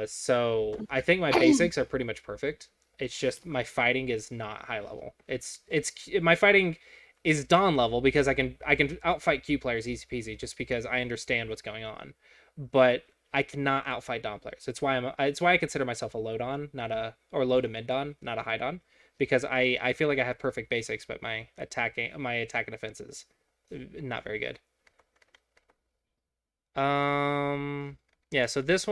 So I think my basics are pretty much perfect. It's just my fighting is not high level. It's my fighting is dan level because I can outfight Q players easy peasy just because I understand what's going on, but I cannot outfight dan players. It's why I consider myself a low dan, low to mid dan, not a high dan, because I feel like I have perfect basics, but my attack and defense is not very good. Yeah. So this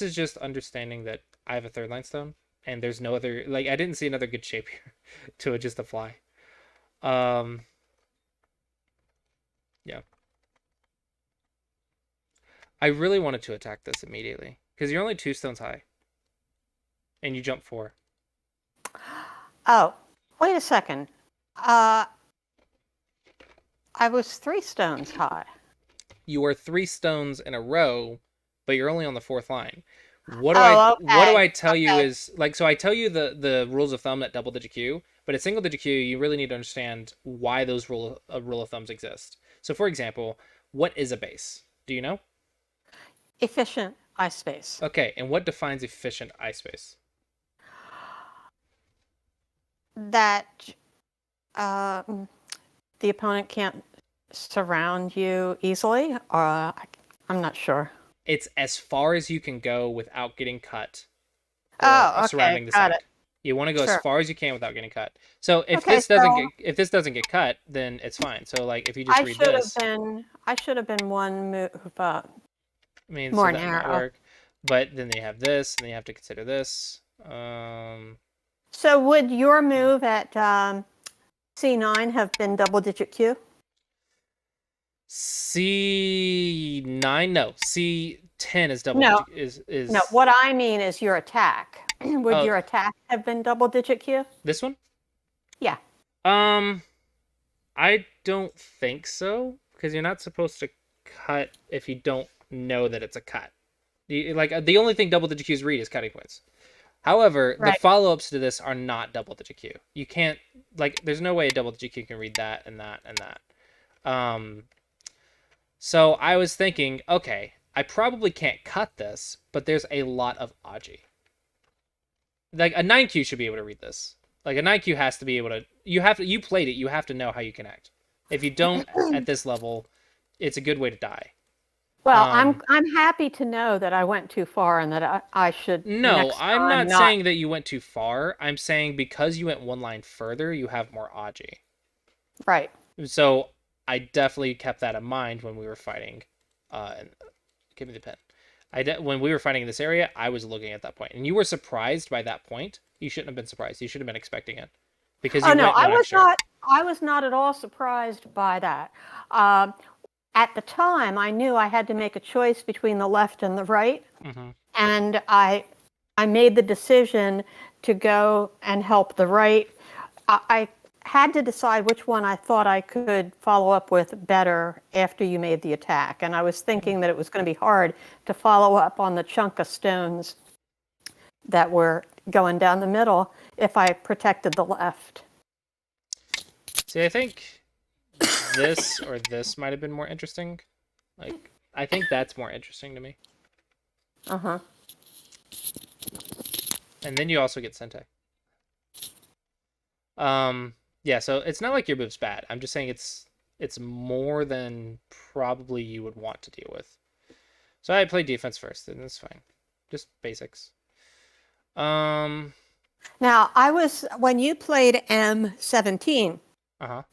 is just understanding that I have a 3rd line stone and there's no other, like I didn't see another good shape here to it just to fly. Yeah. I really wanted to attack this immediately because you're only 2 stones high and you jump 4. Oh, wait a second. I was 3 stones high. You are 3 stones in a row, but you're only on the 4th line. What do I tell you is like, so I tell you the rules of thumb at double digit Q, but at single digit Q, you really need to understand why those rule of thumbs exist. So for example, what is a base? Do you know? Efficient eye space. Okay, and what defines efficient eye space? That the opponent can't surround you easily, or I'm not sure. It's as far as you can go without getting cut. Surrounding the got side. it. You want to go Sure. as far as you can without getting cut. So if Okay, this doesn't get cut, then it's fine. So like if you just I read should this, have been 1 move I mean, more so that might narrow. work. But then they have this, and then you have to consider this. So would your move at C9 have been double digit Q? C9, no. C10 is double. No. Is No, what I mean is your attack. Would Oh. your attack have been double digit Q? this one? Yeah. Um, I don't think so because you're not supposed to cut if you don't know that it's a cut. Like the only thing double digit Qs read is cutting points. However, the Right. follow-ups to this are not double digit Q. You can't like there's no way a double digit Q can read that and that and that. Um, so I was thinking, okay, I probably can't cut this, but there's a lot of Aji. Like a 9Q should be able to read this. Like a 9Q has to be able to you played it, you have to know how you connect. If you don't at this level, it's a good way to die. Well, Um, I'm happy to know that I went too far and that I should no, next I'm time not not. saying that you went too far. I'm saying because you went one line further, you have more Aji. Right. So I definitely kept that in mind when we were fighting. And give me the pen. When we were fighting in this area, I was looking at that point, and you were surprised by that point. You shouldn't have been surprised. You should have been expecting it because Oh you no, went one extra. I was not at all surprised by that. Um, at the time, I knew I had to make a choice between the left and the right, Mm-hmm. and I made the decision to go and help the right. I had to decide which one I thought I could follow up with better after you made the attack, and I was thinking that it was going to be hard to follow up on the chunk of stones that were going down the middle if I protected the left. See, I think this or this might have been more interesting. Like, I think that's more interesting to me. Uh-huh. And then you also get Sentai. Yeah, so it's not like your move's bad. I'm just saying it's more than probably you would want to deal with. So I played defense first, and it's fine. Just basics. Um, Now, when you played M17, uh-huh.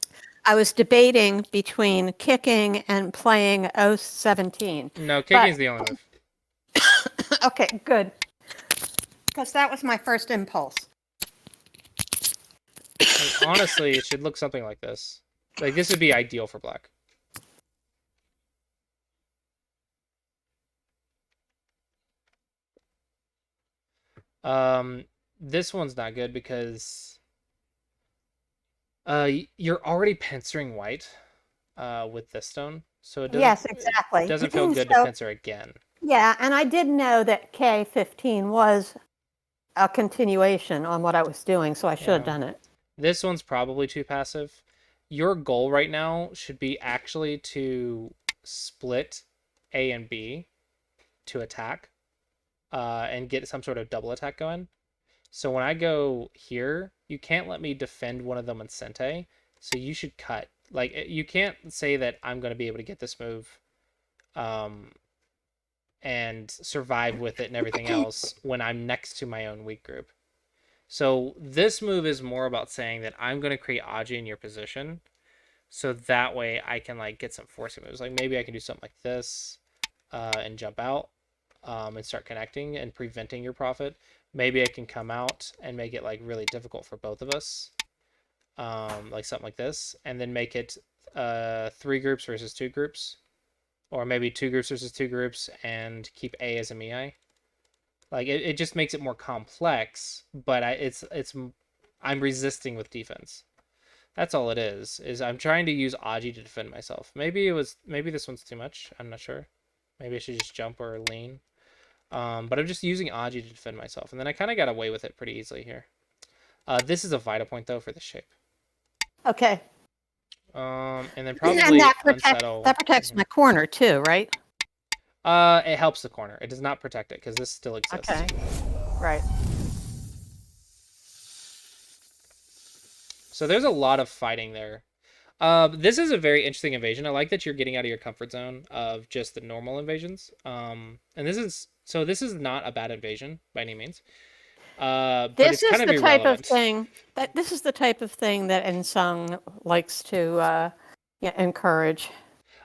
I was debating between kicking and playing O17. No, But, kicking's the only move. okay, good. Because that was my first impulse. Like, honestly, it should look something like this. Like, this would be ideal for black. This one's not good because you're already pincering white with this stone, so Yes, exactly. it doesn't feel good to So, pincer again. yeah, and I did know that K15 was a continuation on what I was doing, so I should have Yeah. done it. This one's probably too passive. Your goal right now should be actually to split A and B to attack and get some sort of double attack going. So when I go here, you can't let me defend one of them in Sente, so you should cut. Like, you can't say that I'm going to be able to get this move and survive with it and everything else when I'm next to my own weak group. So this move is more about saying that I'm going to create Aji in your position, so that way I can like get some forcing moves. Like maybe I can do something like this and jump out and start connecting and preventing your profit. Maybe I can come out and make it like really difficult for both of us, like something like this, and then make it 3 groups versus 2 groups, or maybe 2 groups versus 2 groups and keep A as a Mii. Like it just makes it more complex, but I'm resisting with defense. That's all it is I'm trying to use Aji to defend myself. Maybe this one's too much. I'm not sure. Maybe I should just jump or lean. But I'm just using Aji to defend myself, and then I kind of got away with it pretty easily here. This is a Vita point though for the shape. Okay. And then And probably that unsettle. protects my corner too, right? It helps the corner. It does not protect it because this still exists. Okay. Right. So there's a lot of fighting there. This is a very interesting invasion. I like that you're getting out of your comfort zone of just the normal invasions. And this is not a bad invasion by any means. But This it's is kind of the type of irrelevant. thing that Ensung likes to encourage.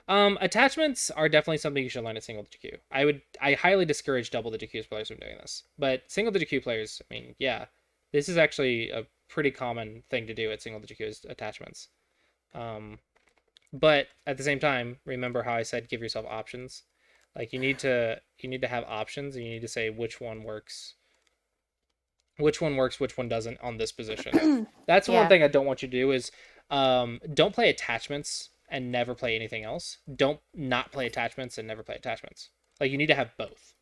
Attachments are definitely something you should learn at single digit Q. I highly discourage double digit Q players from doing this, but single digit Q players, I mean, yeah, this is actually a pretty common thing to do at single digit Q is attachments. But at the same time, remember how I said give yourself options. Like you need to have options, and you need to say which one works which one works, which one doesn't on this position. That's one Yeah. thing I don't want you to do is don't play attachments and never play anything else. Don't not play attachments and never play attachments. Like you need to have both.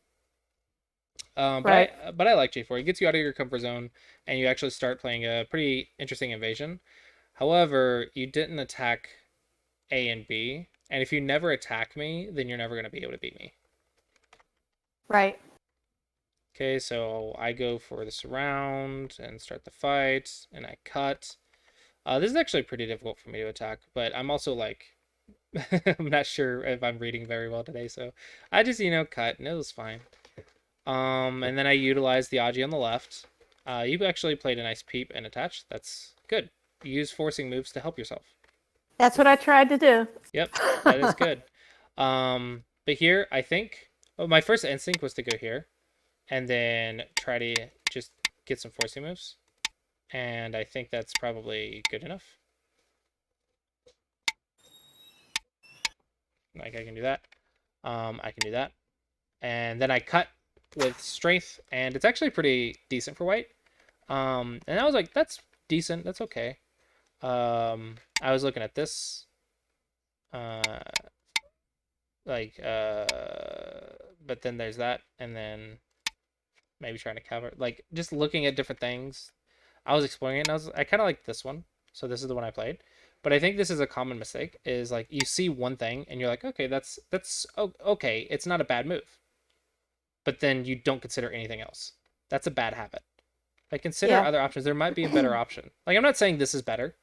Right. But I like J4. It gets you out of your comfort zone, and you actually start playing a pretty interesting invasion. However, you didn't attack A and B, and if you never attack me, then you're never going to be able to beat me. Right. Okay, so I go for the surround and start the fight, and I cut. This is actually pretty difficult for me to attack, but I'm also like, I'm not sure if I'm reading very well today, so I just, cut, and it was fine. And then I utilized the Aji on the left. You actually played a nice peep and attach. That's good. You use forcing moves to help yourself. That's what I tried to do. Yep, that is good. But here, I think my first instinct was to go here and then try to just get some forcing moves. And I think that's probably good enough. Like I can do that. I can do that. And then I cut with strength, and it's actually pretty decent for white. And I was like, that's decent. That's okay. I was looking at this. But then there's that, and then maybe trying to cover, like just looking at different things. I was exploring it, and I kind of like this one, so this is the one I played. But I think this is a common mistake, is like you see one thing and you're like, okay, that's okay, it's not a bad move, but then you don't consider anything else. That's a bad habit. Like consider other options. There might be a better option. Like I'm not saying this is better,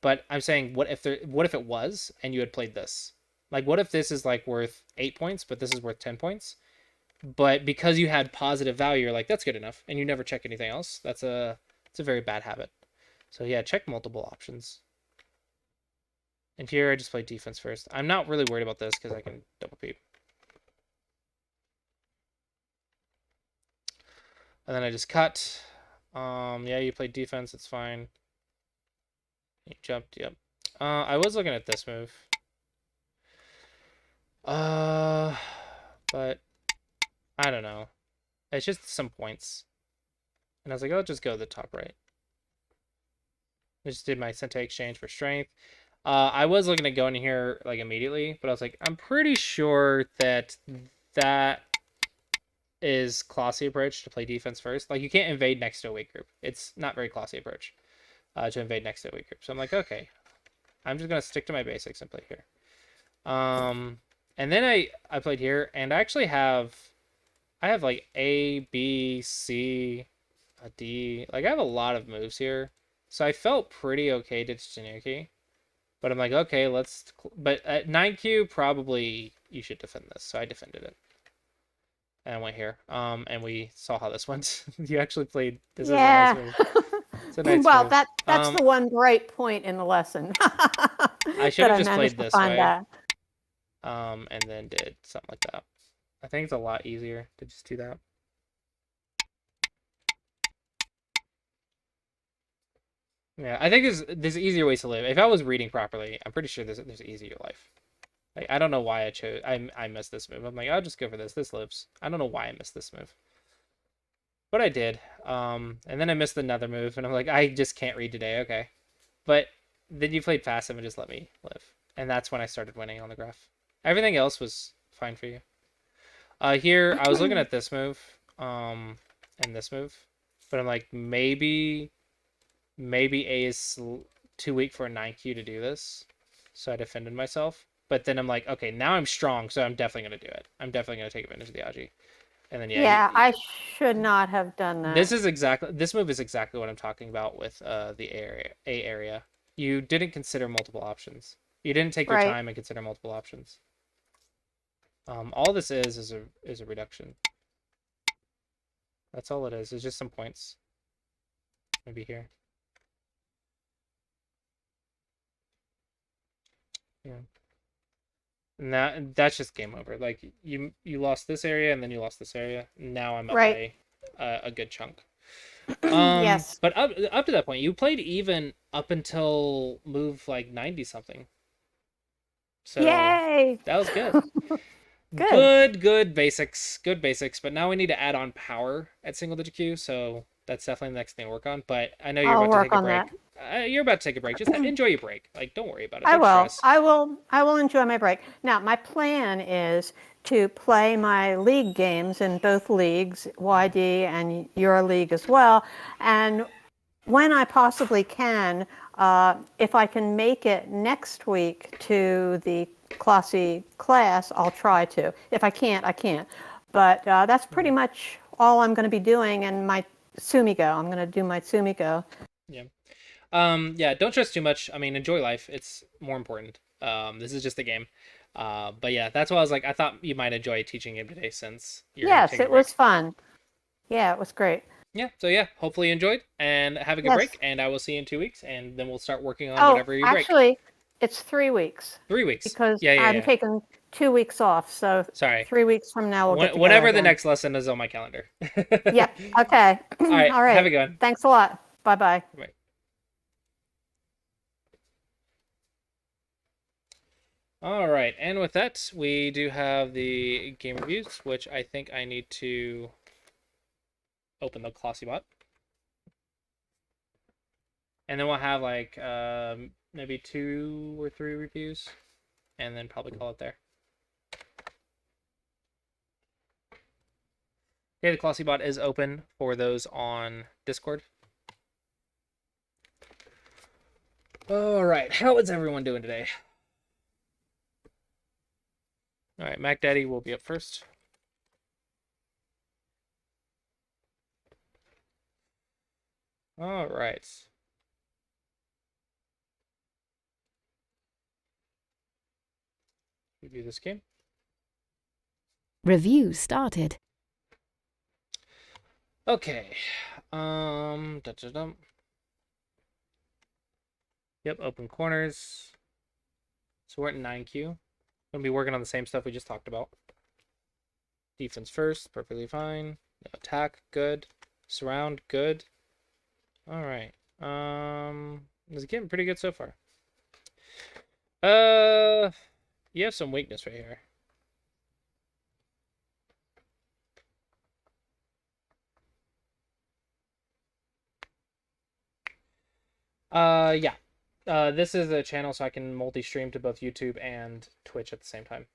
but I'm saying what if it was and you had played this? Like what if this is like worth 8 points, but this is worth 10 points? But because you had positive value, you're like, that's good enough, and you never check anything else. It's a very bad habit. So yeah, check multiple options. And here I just play defense first. I'm not really worried about this because I can double peep. And then I just cut. Yeah, you played defense, it's fine. You jumped, yep. I was looking at this move. But I don't know. It's just some points. And I was like, I'll just go to the top right. I just did my Sente exchange for strength. I was looking at going in here like immediately, but I was like, I'm pretty sure that is classy approach to play defense first. Like you can't invade next to a weak group. It's not very classy approach to invade next to a weak group. So I'm like, okay, I'm just gonna stick to my basics and play here. And then I played here, and I actually have like A, B, C, a D. Like I have a lot of moves here, so I felt pretty okay to Tanuki. But I'm like, okay, but at 9Q, probably you should defend this. So I defended it. And I went here. And we saw how this went. You actually played. This is a nice move. It's a nice Well, move. that's the one bright point in the lesson. I should have just played this way. That. And then did something like that. I think it's a lot easier to just do that. Yeah, I think there's easier ways to live. If I was reading properly, I'm pretty sure there's an easier life. Like, I don't know why I missed this move. I'm like, I'll just go for this. This lives. I don't know why I missed this move. But I did. And then I missed another move, and I'm like, I just can't read today. Okay. But then you played passive and just let me live. And that's when I started winning on the graph. Everything else was fine for you. Here, I was looking at this move, and this move. But I'm like, maybe A is too weak for a 9Q to do this. So I defended myself. But then I'm like, okay, now I'm strong, so I'm definitely going to do it. I'm definitely going to take advantage of the Aji. And then, yeah, I should not have done that. This move is exactly what I'm talking about with the A area. You didn't consider multiple options. You didn't take your time and consider multiple options. All this is a reduction. That's all it is. It's just some points. Maybe here. Yeah. And that's just game over. Like you lost this area and then you lost this area. Now I'm up by a good chunk. Yes. But up to that point, you played even up until move like 90 something. So yay! That was good. Good basics. Good basics. But now we need to add on power at single digit Q. So That's definitely the next thing to work on. But I know you're I'll about to work take a on break. that. You're about to take a break. Just enjoy your break. Like, don't worry about it. I Don't will. stress. I will enjoy my break. Now, my plan is to play my league games in both leagues, YD and your league as well. And when I possibly can, if I can make it next week to the Classy class, I'll try to. If I can't, I can't. But that's pretty much all I'm going to be doing. And my Sumiko, I'm going to do my Sumiko. Yeah. Yeah, don't stress too much. I mean, enjoy life. It's more important. This is just a game. But yeah, that's why I was like, I thought you might enjoy teaching him today since you're Yes, taking a it break. was fun. Yeah, it was great. Yeah, so yeah, hopefully you enjoyed and have a good Yes. break. And I will see you in 2 weeks, and then we'll start working on Oh, whatever you break. actually, it's 3 weeks 3 weeks. because Yeah, yeah, I'm yeah. taking 2 weeks off. So Sorry. 3 weeks from now, we'll get together Whenever the again. next lesson is on my calendar. Yep. Okay. All right. All right. Have a good one. Thanks a lot. Bye-bye. Bye. All right, and with that, we do have the game reviews, which I think I need to open the Classy bot. And then we'll have like maybe 2 or 3 reviews, and then probably call it there. Okay, the Classy bot is open for those on Discord. All right, how is everyone doing today? All right, Mac Daddy will be up first. All right. Review this game. Review started. Okay. Da-da-dum. Yep, open corners. So we're at 9Q. Gonna be working on the same stuff we just talked about. Defense first, perfectly fine. Attack, good. Surround, good. All right. This is getting pretty good so far. You have some weakness right here. Yeah. This is a channel so I can multi-stream to both YouTube and Twitch at the same time.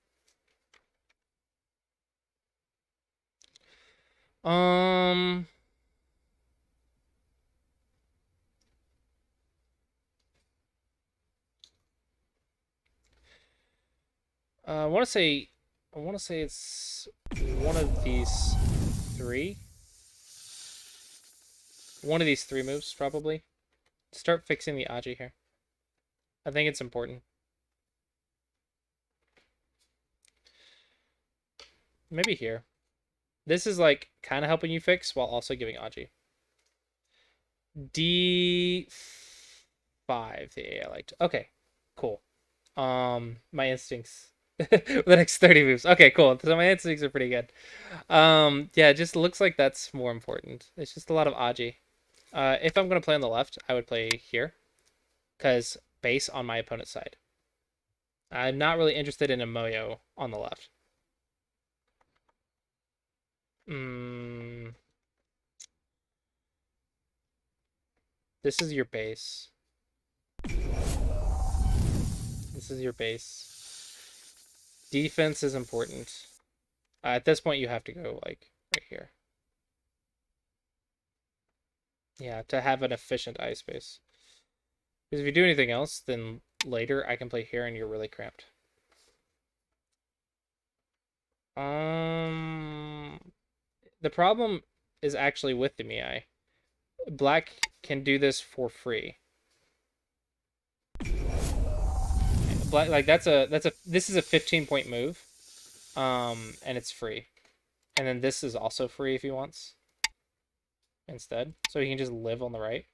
I want to say it's one of these 3. One of these 3 moves, probably. Start fixing the Aji here. I think it's important. Maybe here. This is like kind of helping you fix while also giving Aji. D5. Yeah, I liked. Okay, cool. My instincts. The next 30 moves. Okay, cool. So my instincts are pretty good. Yeah, it just looks like that's more important. It's just a lot of Aji. If I'm gonna play on the left, I would play here, because base on my opponent's side. I'm not really interested in a Moyo on the left. This is your base. This is your base. Defense is important. At this point, you have to go like right here. Yeah, to have an efficient eye space. Because if you do anything else, then later I can play here and you're really cramped. The problem is actually with the Miai. Black can do this for free. Black, like this is a 15-point move. And it's free. And then this is also free if he wants. Instead. So he can just live on the right.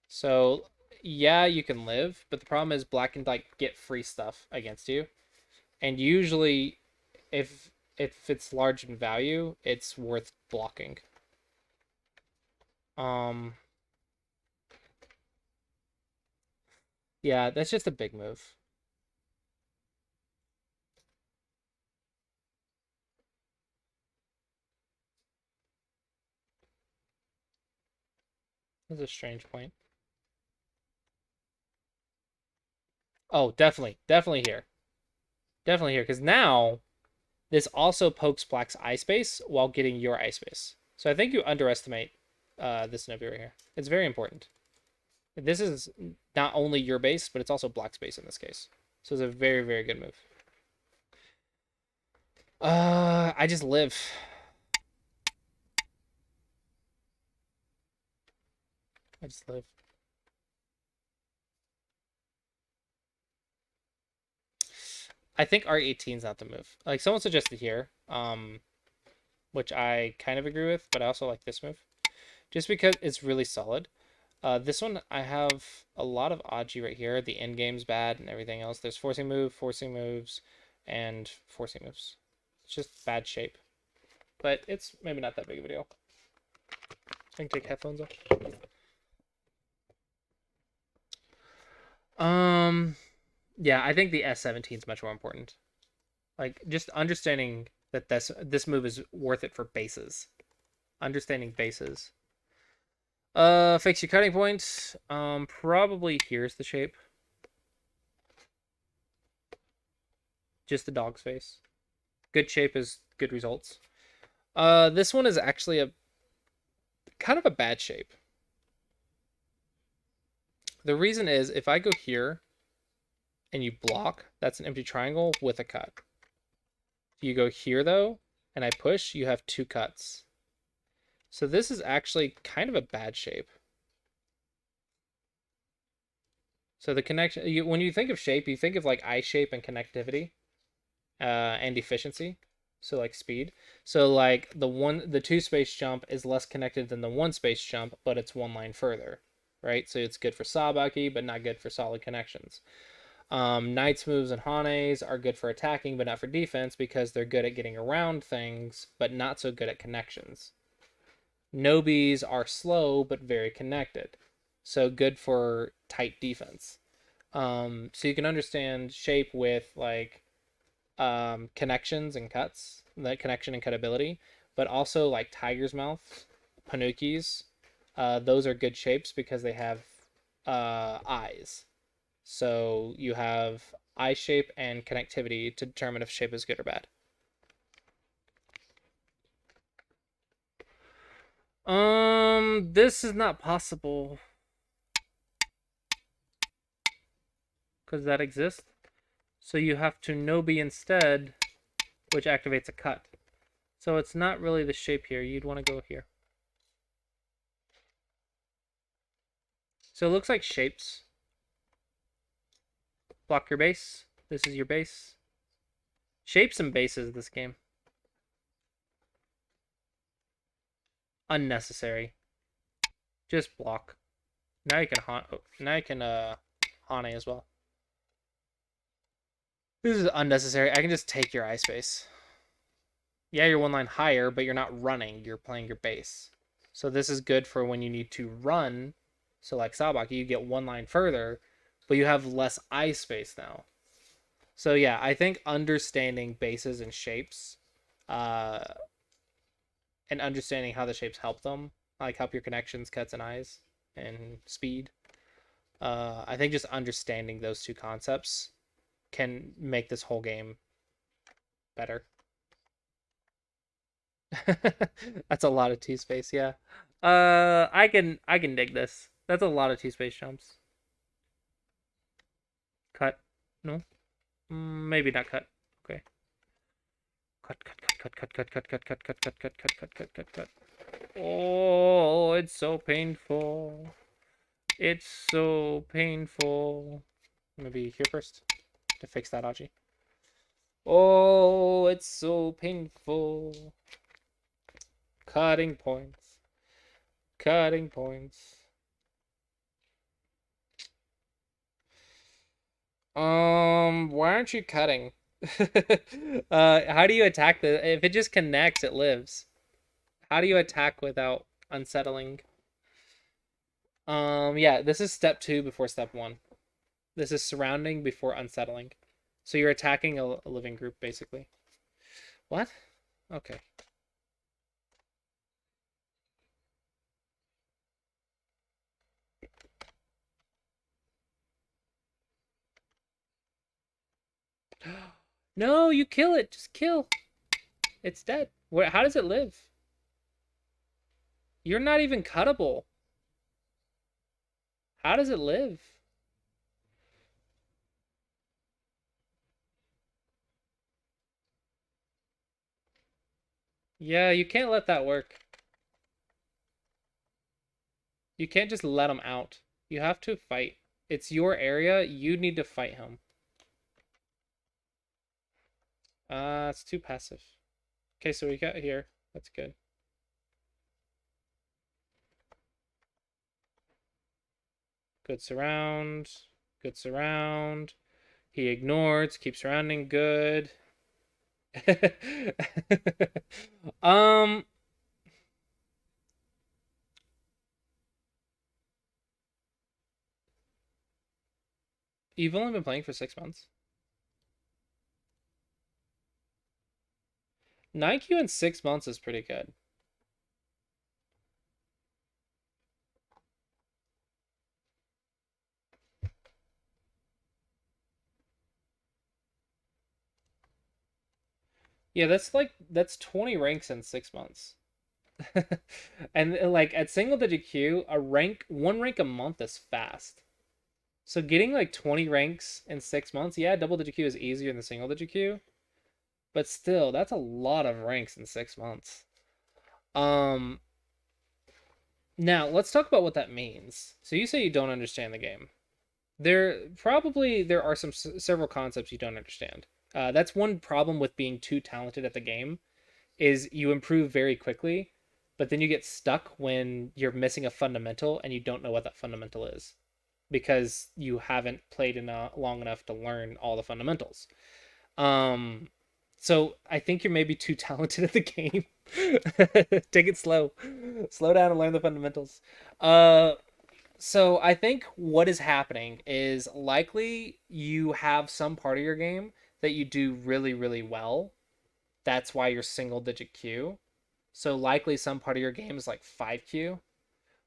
So yeah, you can live, but the problem is black can like get free stuff against you. And usually if it's large in value, it's worth blocking. Yeah, that's just a big move. That's a strange point. Oh, definitely. Definitely here. Definitely here. Because now this also pokes Black's eye space while getting your eye space. So I think you underestimate this Nobi right here. It's very important. This is not only your base, but it's also Black's base in this case. So it's a very, very good move. I just live. I just live. I think R18 is not the move. Like someone suggested here, which I kind of agree with, but I also like this move, just because it's really solid. This one I have a lot of Aji right here. The end game's bad and everything else. There's forcing moves, and forcing moves. It's just bad shape, but it's maybe not that big of a deal. I can take headphones off. Yeah, I think the S17 is much more important. Like just understanding that this move is worth it for bases. Understanding bases. Fix your cutting point. Probably here's the shape. Just the dog's face. Good shape is good results. This one is actually a kind of a bad shape. The reason is if I go here and you block, that's an empty triangle with a cut. If you go here though, and I push, you have 2 cuts. So this is actually kind of a bad shape. So the connection, when you think of shape, you think of like eye shape and connectivity, and efficiency. So like speed. So like the 2 space jump is less connected than the 1 space jump, but it's 1 line further, right? So it's good for Sabaki, but not good for solid connections. Knight's moves and Hane's are good for attacking, but not for defense because they're good at getting around things, but not so good at connections. Nobis are slow, but very connected. So good for tight defense. So you can understand shape with like connections and cuts, the connection and cutability, but also like Tiger's Mouth, Panukis. Those are good shapes because they have eyes. So you have eye shape and connectivity to determine if shape is good or bad. This is not possible because that exists. So you have to Nobi instead, which activates a cut. So it's not really the shape here. You'd want to go here. So it looks like shapes. Block your base. This is your base. Shapes and bases this game. Unnecessary. Just block. Now you can Hane as well. This is unnecessary. I can just take your eye space. Yeah, you're 1 line higher, but you're not running. You're playing your base. So this is good for when you need to run. So like Sabaki, you get 1 line further, but you have less eye space now. So yeah, I think understanding bases and shapes, and understanding how the shapes help them, like help your connections, cuts, and eyes, and speed. I think just understanding those 2 concepts can make this whole game better. That's a lot of T space, yeah. I can dig this. That's a lot of T space jumps. Cut. No? Maybe not cut. Okay. Cut. Oh, it's so painful. It's so painful. Maybe here first to fix that Aji. Oh, it's so painful. Cutting points. Cutting points. Why aren't you cutting? How do you attack the? If it just connects, it lives. How do you attack without unsettling? Yeah, this is step 2 before step 1. This is surrounding before unsettling. So you're attacking a living group, basically. What? Okay. No, you kill it. Just kill. It's dead. Where? How does it live? You're not even cuttable. How does it live? Yeah, you can't let that work. You can't just let him out. You have to fight. It's your area. You need to fight him. It's too passive. Okay, so we got here. That's good. Good surround. Good surround. He ignores. Keeps surrounding. Good. um. You've only been playing for 6 months. 9Q in 6 months is pretty good. Yeah, that's 20 ranks in 6 months. And like at single digit Q, one rank a month is fast. So getting like 20 ranks in 6 months, yeah, double digit Q is easier than the single digit Q, but still, that's a lot of ranks in 6 months. Um, Now let's talk about what that means. So you say you don't understand the game. There are several concepts you don't understand. That's one problem with being too talented at the game, is you improve very quickly, but then you get stuck when you're missing a fundamental and you don't know what that fundamental is because you haven't played long enough to learn all the fundamentals. Um, so I think you're maybe too talented at the game. Take it slow. Slow down and learn the fundamentals. So I think what is happening is likely you have some part of your game that you do really, really well. That's why you're single digit Q. So likely some part of your game is like 5Q,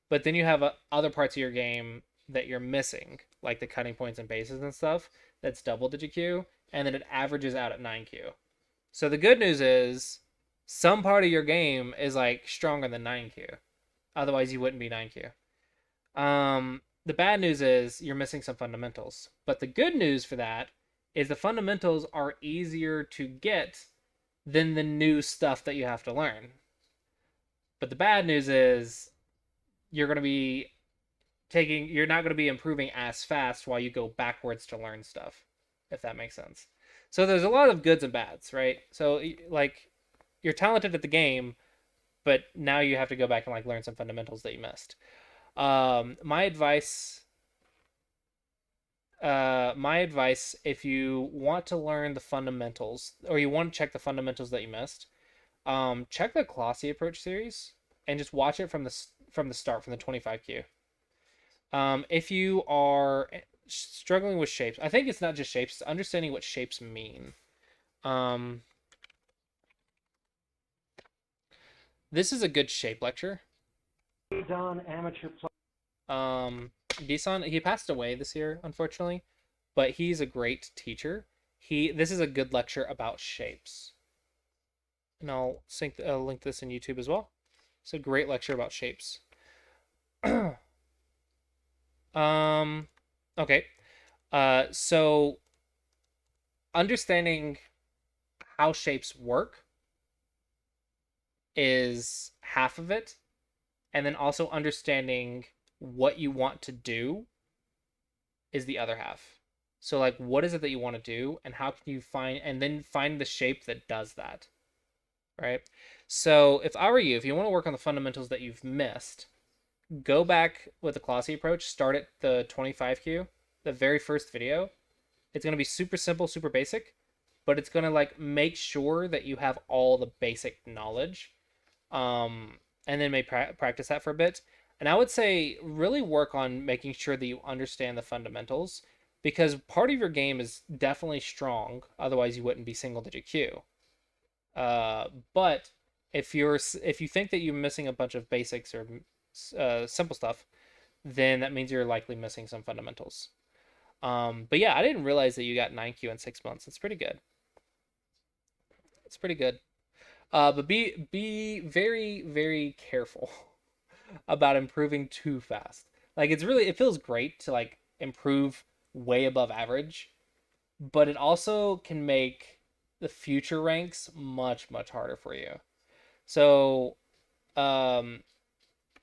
but then you have other parts of your game that you're missing, like the cutting points and bases and stuff. That's double digit Q, and then it averages out at 9Q. So the good news is some part of your game is like stronger than 9Q. Otherwise, you wouldn't be 9Q. The bad news is you're missing some fundamentals. But the good news for that is the fundamentals are easier to get than the new stuff that you have to learn. But the bad news is you're going to be you're not going to be improving as fast while you go backwards to learn stuff, if that makes sense. So there's a lot of goods and bads, right? So like you're talented at the game, but now you have to go back and like learn some fundamentals that you missed. My advice, if you want to learn the fundamentals or you want to check the fundamentals that you missed, check the Colossi Approach series and just watch it from the start, from the 25Q. If you are struggling with shapes, I think it's not just shapes, it's understanding what shapes mean. This is a good shape lecture. Don amateur Disan, he passed away this year, unfortunately, but he's a great teacher. This is a good lecture about shapes. And I'll link this in YouTube as well. It's a great lecture about shapes. Okay. So understanding how shapes work is half of it, and then also understanding what you want to do is the other half. So like, what is it that you want to do, and how can you find the shape that does that, right? So if I were you, if you want to work on the fundamentals that you've missed, go back with the Colossi Approach, start at the 25Q, the very first video. It's going to be super simple, super basic, but it's going to like make sure that you have all the basic knowledge. And then maybe practice that for a bit. And I would say really work on making sure that you understand the fundamentals, because part of your game is definitely strong. Otherwise, you wouldn't be single digit Q. But if you think that you're missing a bunch of basics or simple stuff, then that means you're likely missing some fundamentals. But yeah, I didn't realize that you got 9Q in 6 months. It's pretty good. It's pretty good. But be very very careful about improving too fast. Like it feels great to like improve way above average, but it also can make the future ranks much harder for you. So, um,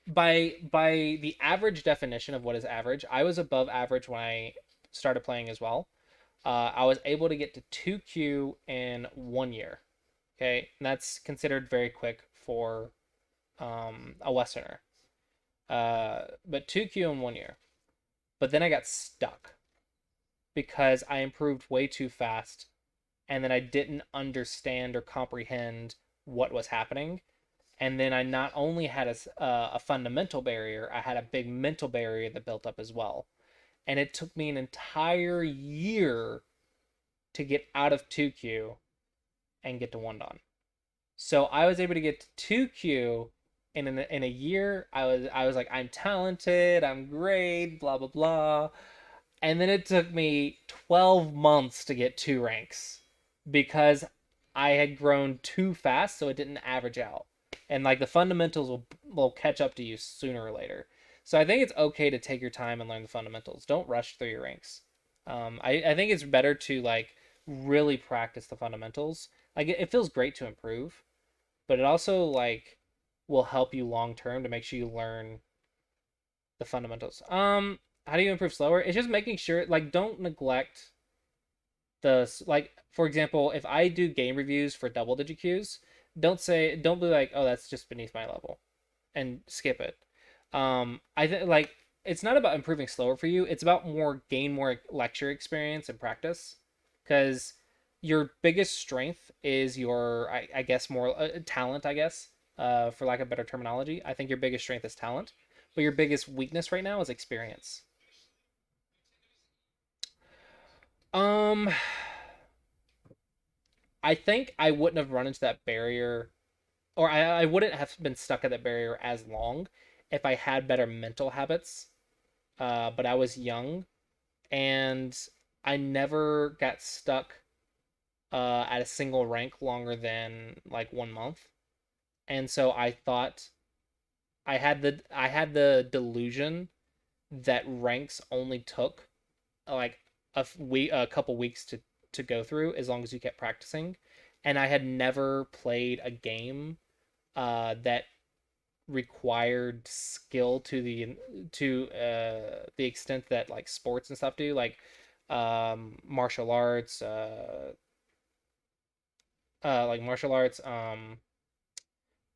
by the average definition of what is average, I was above average when I started playing as well. I was able to get to 2Q in 1 year. Okay, and that's considered very quick for a Westerner. But 2Q in 1 year. But then I got stuck because I improved way too fast, and then I didn't understand or comprehend what was happening. And then I not only had a fundamental barrier, I had a big mental barrier that built up as well. And it took me an entire year to get out of 2Q and get to 1 Dan. So I was able to get to 2Q in a year. I was like, I'm talented, I'm great, blah blah blah. And then it took me 12 months to get 2 ranks because I had grown too fast, so it didn't average out. And like the fundamentals will catch up to you sooner or later. So I think it's okay to take your time and learn the fundamentals. Don't rush through your ranks. I think it's better to like really practice the fundamentals. Like it feels great to improve, but it also like will help you long term to make sure you learn the fundamentals. How do you improve slower? It's just making sure like don't neglect like for example, if I do game reviews for double digit queues, don't be like, oh, that's just beneath my level, and skip it. I think like it's not about improving slower for you. It's about gain more lecture experience and practice, because your biggest strength is your I guess more talent. I guess for lack of better terminology, I think your biggest strength is talent, but your biggest weakness right now is experience. Um, I think I wouldn't have run into that barrier, or I wouldn't have been stuck at that barrier as long if I had better mental habits. But I was young, and I never got stuck at a single rank longer than like 1 month. And so I thought I had the delusion that ranks only took like a couple weeks to go through as long as you kept practicing. And I had never played a game that required skill to the extent that like sports and stuff do, like martial arts, like martial arts,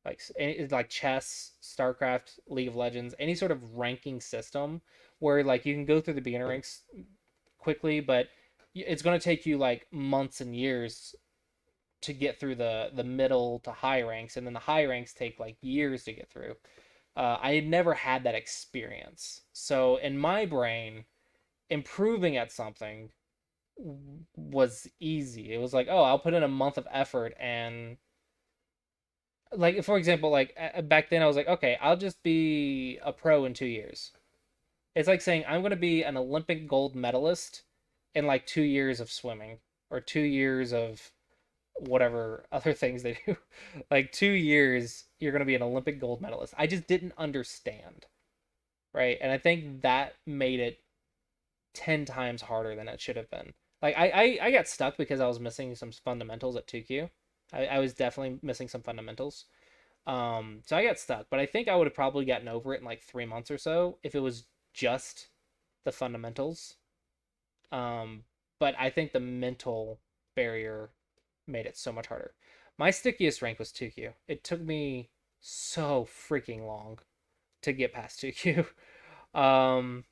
like chess, StarCraft, League of Legends, any sort of ranking system where like you can go through the beginner ranks quickly, but it's going to take you like months and years to get through the middle to high ranks, and then the high ranks take like years to get through. I had never had that experience, so in my brain, improving at something was easy. It was like, oh, I'll put in a month of effort, and like for example, like back then I was like, okay, I'll just be a pro in 2 years. It's like saying I'm going to be an Olympic gold medalist in like 2 years of swimming, or 2 years of whatever other things they do. Like 2 years, you're going to be an Olympic gold medalist. I just didn't understand, right? And I think that made it 10 times harder than it should have been. Like I got stuck because I was missing some fundamentals at 2Q. I was definitely missing some fundamentals. So I got stuck, but I think I would have probably gotten over it in like 3 months or so if it was just the fundamentals. But I think the mental barrier made it so much harder. My stickiest rank was 2Q. It took me so freaking long to get past 2Q. Um,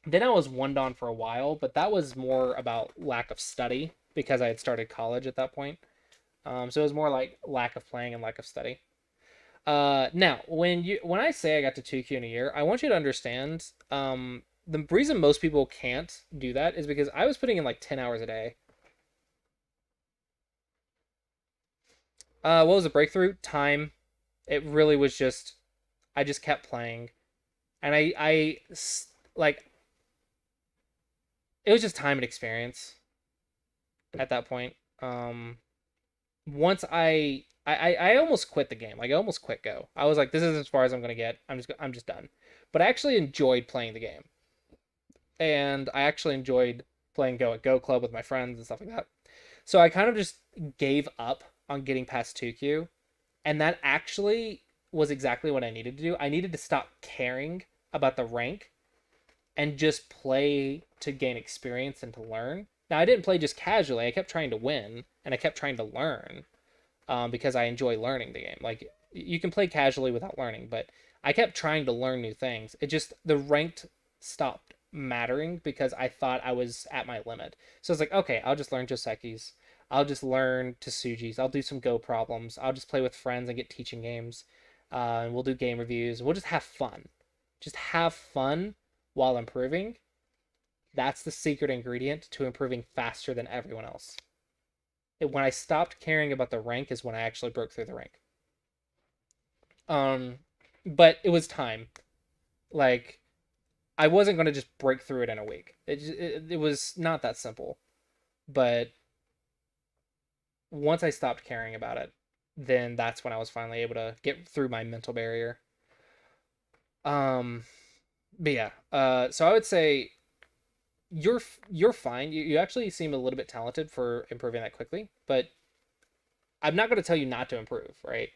then I was 1 Dan for a while, but that was more about lack of study because I had started college at that point. So it was more like lack of playing and lack of study. Now when I say I got to 2Q in a year, I want you to understand. The reason most people can't do that is because I was putting in like 10 hours a day. What was the breakthrough? Time. It really was just I just kept playing, and like it was just time and experience at that point. once I almost quit the game. Like I almost quit Go. I was like, this is as far as I'm gonna get. I'm just done. But I actually enjoyed playing the game, and I actually enjoyed playing Go at Go Club with my friends and stuff like that. So I kind of just gave up on getting past 2Q, and that actually was exactly what I needed to do. I needed to stop caring about the rank and just play to gain experience and to learn. Now I didn't play just casually. I kept trying to win and I kept trying to learn, because I enjoy learning the game. Like you can play casually without learning, but I kept trying to learn new things. It just the ranked stopped mattering because I thought I was at my limit. So it's like, okay, I'll just learn Joseki's. I'll just learn Tsuji's. I'll do some Go problems. I'll just play with friends and get teaching games. And we'll do game reviews. We'll just have fun. Just have fun while improving. That's the secret ingredient to improving faster than everyone else. When I stopped caring about the rank is when I actually broke through the rank. Um, but it was time. Like I wasn't going to just break through it in a week. It was not that simple. But once I stopped caring about it, then that's when I was finally able to get through my mental barrier. Um, but yeah, so I would say you're fine. You actually seem a little bit talented for improving that quickly, but I'm not going to tell you not to improve, right?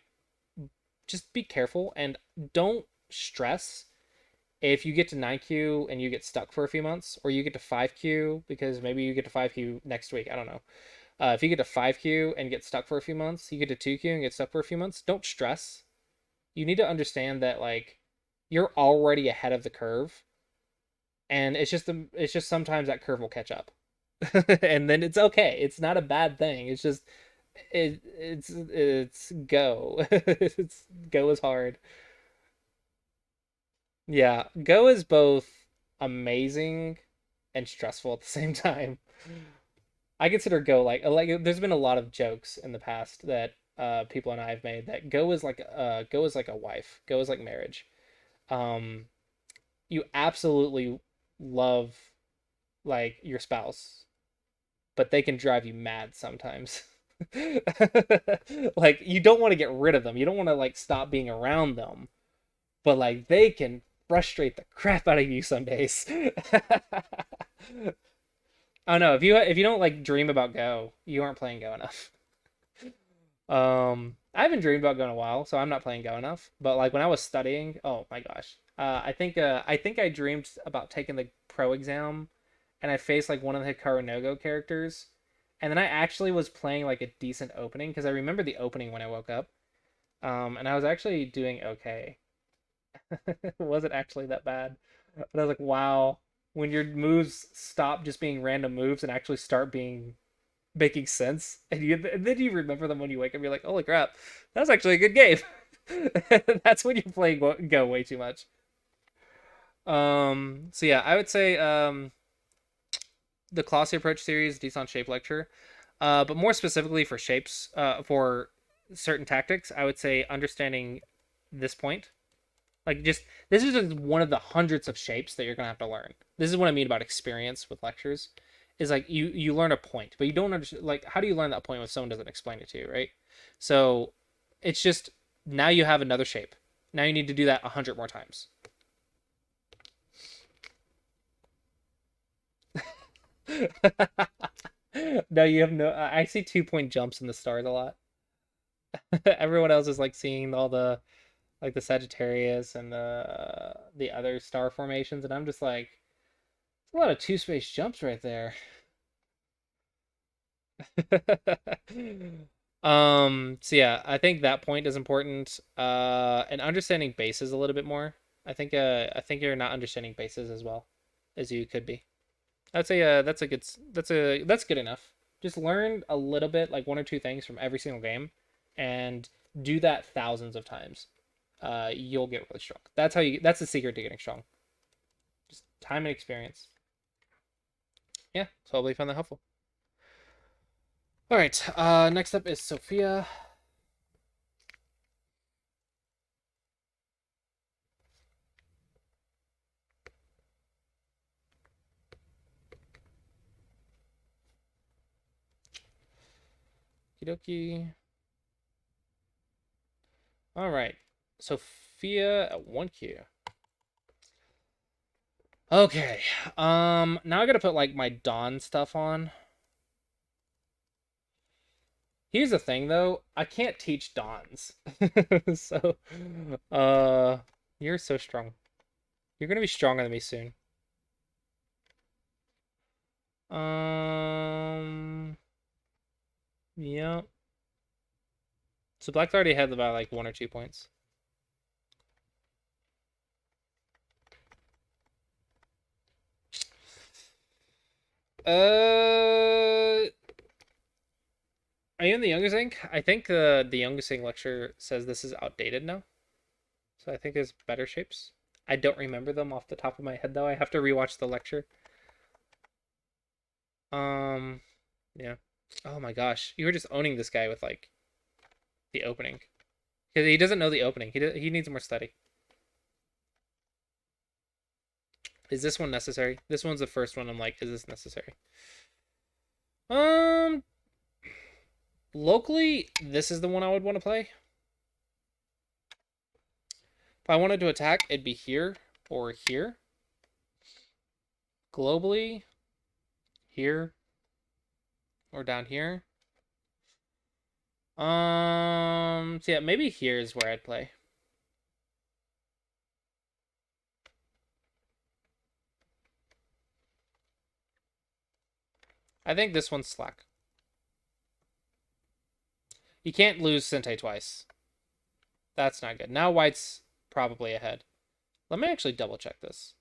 Just be careful and don't stress if you get to 9Q and you get stuck for a few months, or you get to 5Q because maybe you get to 5Q next week. I don't know. If you get to 5Q and get stuck for a few months, you get to 2Q and get stuck for a few months, don't stress. You need to understand that like you're already ahead of the curve, and it's just sometimes that curve will catch up. And then it's okay. It's not a bad thing. It's just it's Go. It's Go is hard. Yeah, Go is both amazing and stressful at the same time. I consider Go like there's been a lot of jokes in the past that people and I have made that Go is like a wife. Go is like marriage. Um you absolutely love like your spouse, but they can drive you mad sometimes. Like you don't want to get rid of them. You don't want to like stop being around them, but like they can frustrate the crap out of you some days. I don't know, if you don't like dream about Go, you aren't playing Go enough. I haven't dreamed about Go in a while, so I'm not playing Go enough. But like when I was studying, oh my gosh, I think I dreamed about taking the pro exam, and I faced like one of the Hikaru no Go characters, and then I actually was playing like a decent opening because I remember the opening when I woke up, and I was actually doing okay. It wasn't actually that bad. But I was like, wow, when your moves stop just being random moves and actually start being making sense, and then you remember them when you wake up, you're like, holy crap, that was actually a good game. That's when you're playing Go way too much. So yeah, I would say the Classy Approach series, Desan Shape Lecture. But more specifically for shapes, for certain tactics, I would say understanding this point. Like just this is just one of the hundreds of shapes that you're gonna have to learn. This is what I mean about experience with lectures. Is like you learn a point, but you don't understand like how do you learn that point when someone doesn't explain it to you, right? So it's just now you have another shape. Now you need to do that 100 more times. No, you have no. I see 2 point jumps in the stars a lot. Everyone else is like seeing all the like the Sagittarius and the other star formations, and I'm just like, a lot of two space jumps right there. So yeah, I think that point is important. And understanding bases a little bit more. I think you're not understanding bases as well as you could be. I'd say that's a good that's good enough. Just learn a little bit, like one or two things from every single game, and do that thousands of times. You'll get really strong. That's the secret to getting strong. Just time and experience. Yeah, so hopefully you found that helpful. All right, next up is Sophia. Okie dokie. All right. Sophia at 1Q. Okay. Now I gotta put like my Dawn stuff on. Here's the thing though, I can't teach Dawns. So you're so strong. You're gonna be stronger than me soon. Yeah. So Black's already had about like 1 or 2 points. Are you in the Youngest Inc? I think the Youngest Inc lecture says this is outdated now. So I think there's better shapes. I don't remember them off the top of my head though. I have to rewatch the lecture. Yeah. Oh my gosh, you were just owning this guy with like the opening. Because he doesn't know the opening. He needs more study. Is this one necessary? This one's the first one. I'm like, is this necessary? Locally, this is the one I would want to play. If I wanted to attack, it'd be here or here. Globally, here or down here. So yeah, maybe here is where I'd play. I think this one's slack. You can't lose Sente twice. That's not good. Now White's probably ahead. Let me actually double check this.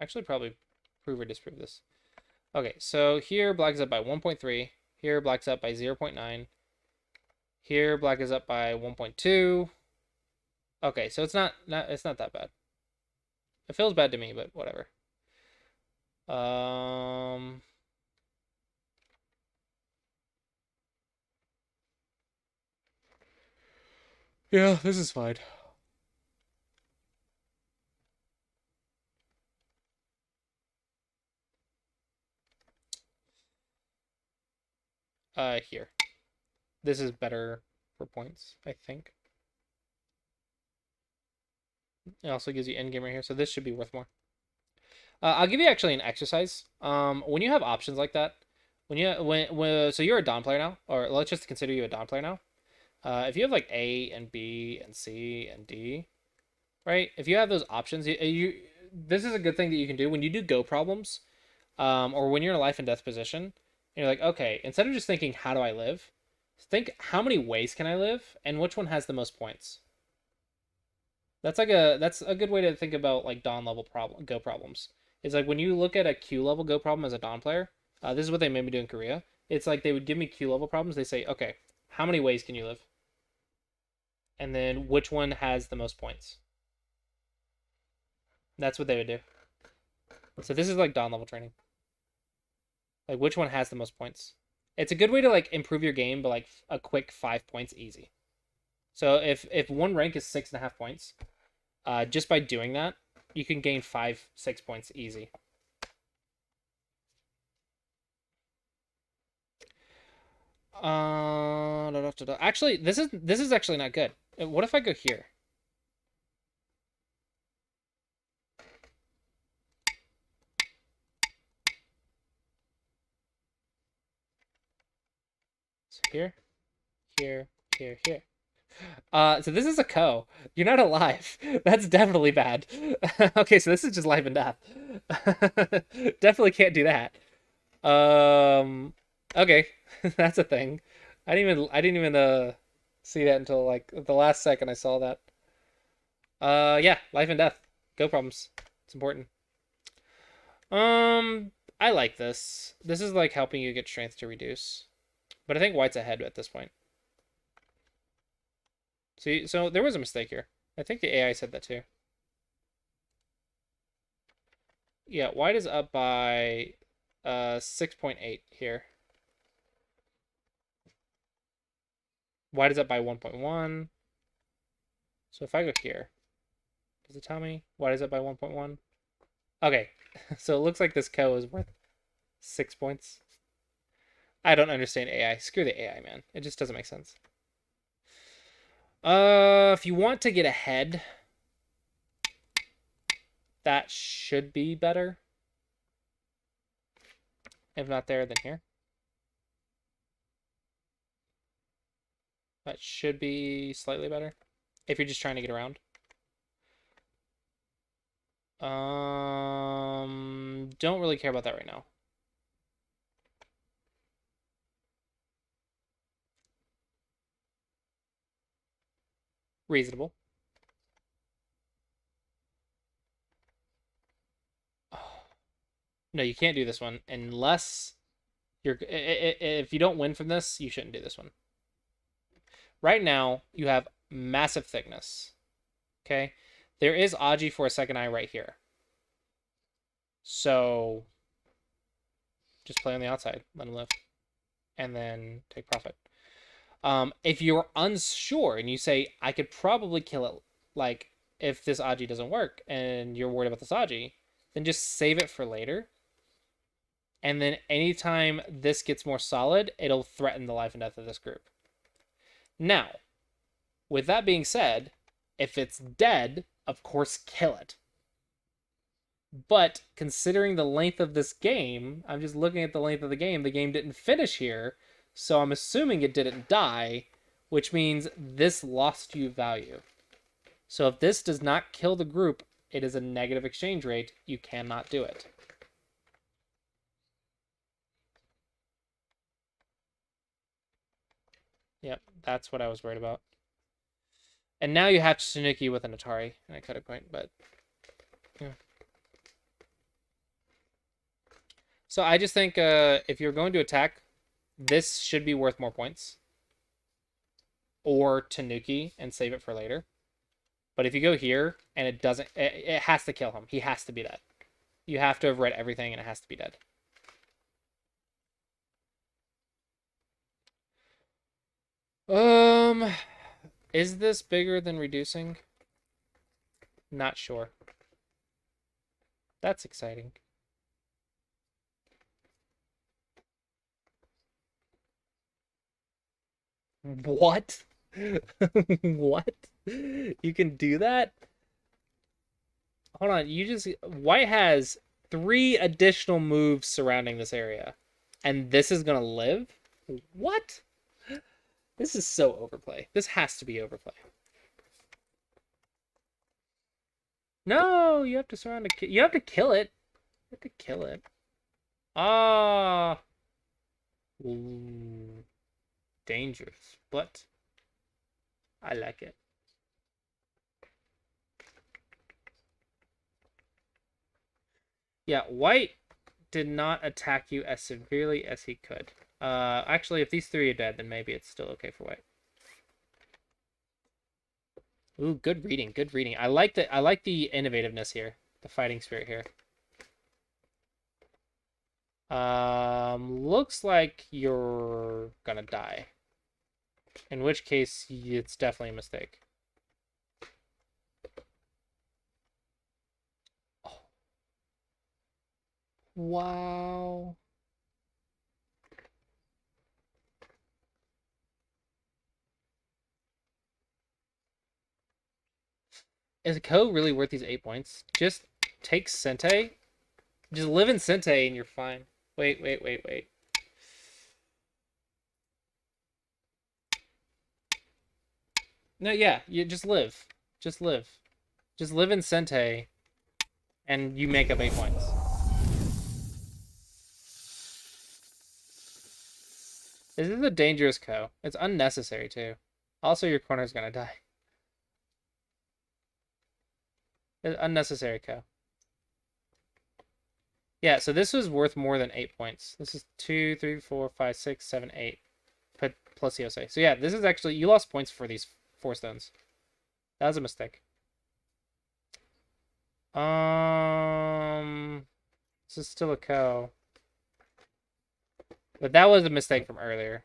Actually, probably prove or disprove this. Okay, so here Black is up by 1.3. Here Black's up by 0.9. Here Black is up by 1.2. Okay, so it's not that bad. It feels bad to me, but whatever. Yeah, this is fine. Here. This is better for points, I think. It also gives you endgame right here, so this should be worth more. I'll give you actually an exercise. When you have options like that, so you're a Dawn player now, or let's just consider you a Dawn player now. If you have like A and B and C and D, right? If you have those options, this is a good thing that you can do when you do go problems, or when you're in a life and death position. And you're like, okay, instead of just thinking how do I live, think how many ways can I live, and which one has the most points. That's a good way to think about like Dawn level go problems. It's like when you look at a Q level go problem as a Dawn player, this is what they made me do in Korea. It's like they would give me Q level problems. They say, okay, how many ways can you live? And then which one has the most points? That's what they would do. So this is like Dawn level training. Like which one has the most points? It's a good way to like improve your game, but like a quick 5 points easy. So if one rank is 6.5 points, just by doing that, you can gain 5-6 points easy. Actually, this is actually not good. What if I go here? So here, here, here, here. So this is a co. You're not alive. That's definitely bad. Okay, so this is just life and death. Definitely can't do that. Okay, that's a thing. I didn't even see that until like the last second I saw that. Yeah, life and death. Go problems. It's important. I like this. This is like helping you get strength to reduce. But I think White's ahead at this point. See, so there was a mistake here. I think the AI said that too. Yeah, White is up by 6.8 here. White is up by 1.1. So if I go here, does it tell me White is up by 1.1? Okay, so it looks like this co is worth 6 points. I don't understand AI. Screw the AI, man. It just doesn't make sense. If you want to get ahead, that should be better. If not there, then here. That should be slightly better. If you're just trying to get around. Don't really care about that right now. Reasonable. No, you can't do this one unless you're. If you don't win from this, you shouldn't do this one. Right now, you have massive thickness. Okay, there is Aji for a second eye right here. So just play on the outside, let him live, and then take profit. If you're unsure and you say, I could probably kill it, like if this Aji doesn't work and you're worried about this Aji, then just save it for later. And then anytime this gets more solid, it'll threaten the life and death of this group. Now, with that being said, if it's dead, of course, kill it. But considering the length of this game, I'm just looking at the length of the game didn't finish here, so I'm assuming it didn't die, which means this lost you value. So if this does not kill the group, it is a negative exchange rate. You cannot do it. Yep, that's what I was worried about. And now you have Tsunuki with an Atari, and I cut a point, but yeah. So I just think if you're going to attack, this should be worth more points. Or Tanuki and save it for later. But if you go here and it doesn't, it has to kill him. He has to be dead. You have to have read everything and it has to be dead. Is this bigger than reducing? Not sure. That's exciting. What? What? You can do that? Hold on, White has 3 additional moves surrounding this area. And this is gonna live? What? This is so overplay. This has to be overplay. No, you have to surround a. You have to kill it. You have to kill it. Ah. Ooh. Dangerous, but I like it. Yeah, White did not attack you as severely as he could. Actually, if these 3 are dead, then maybe it's still okay for White. Ooh, good reading, good reading. I like the innovativeness here, the fighting spirit here. Looks like you're gonna die. In which case, it's definitely a mistake. Oh. Wow. Is Ko really worth these 8 points? Just take Sente. Just live in Sente and you're fine. Wait. No, yeah, you just live. Just live. Just live in Sente and you make up 8 points. This is a dangerous Ko. It's unnecessary too. Also, your corner's gonna die. It's unnecessary Ko. Yeah, so this was worth more than 8 points. This is 2, 3, 4, 5, 6, 7, 8. But plus Yosei. So yeah, this is actually, you lost points for these 4 stones. That was a mistake. This is still a Ko. But that was a mistake from earlier.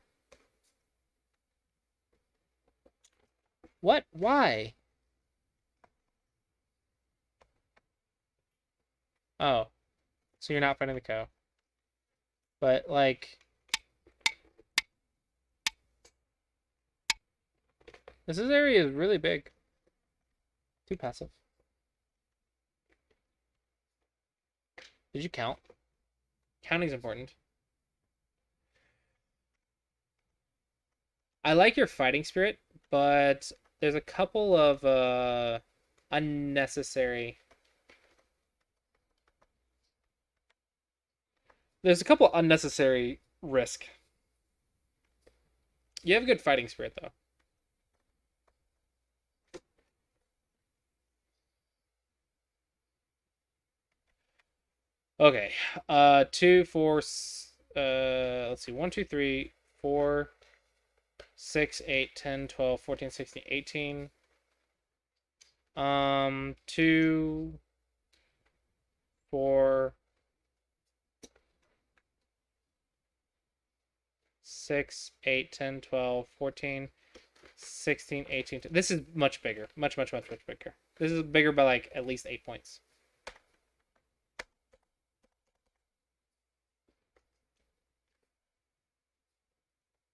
What? Why? Oh. So you're not fighting the Ko. But, like... This area is really big. Too passive. Did you count? Counting's important. I like your fighting spirit, but there's a couple of unnecessary. There's a couple unnecessary risk. You have a good fighting spirit though. Okay. 2, 4, let's see. 1, 2, 3, 4, 6, 8, 10, 12, 14, 16, 18. 2, 4, 6, 8, 10, 12, 14, 16, 18. This is much bigger. Much bigger. This is bigger by like at least 8 points.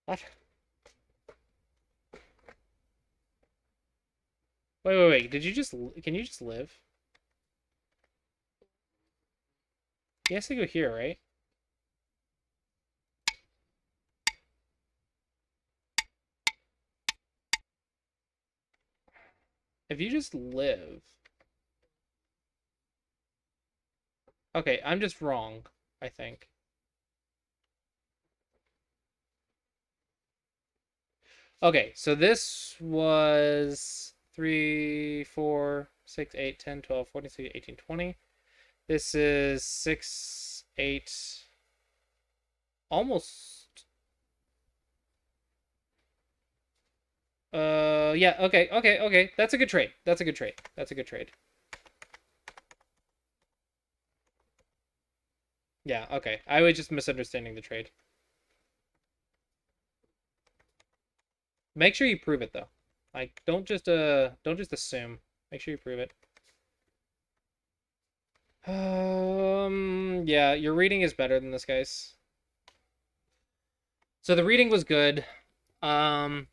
What? Wait. Did you just... Can you just live? He has to go here, right? If you just live... Okay, I'm just wrong, I think. Okay, so this was 3, 4, 6, 8, 10, 12, 14, 16, 18, 20. This is 6, 8, almost. Yeah, okay. That's a good trade. That's a good trade. Yeah, okay. I was just misunderstanding the trade. Make sure you prove it though. Like, don't just assume. Make sure you prove it. Yeah, your reading is better than this guy's. So the reading was good. The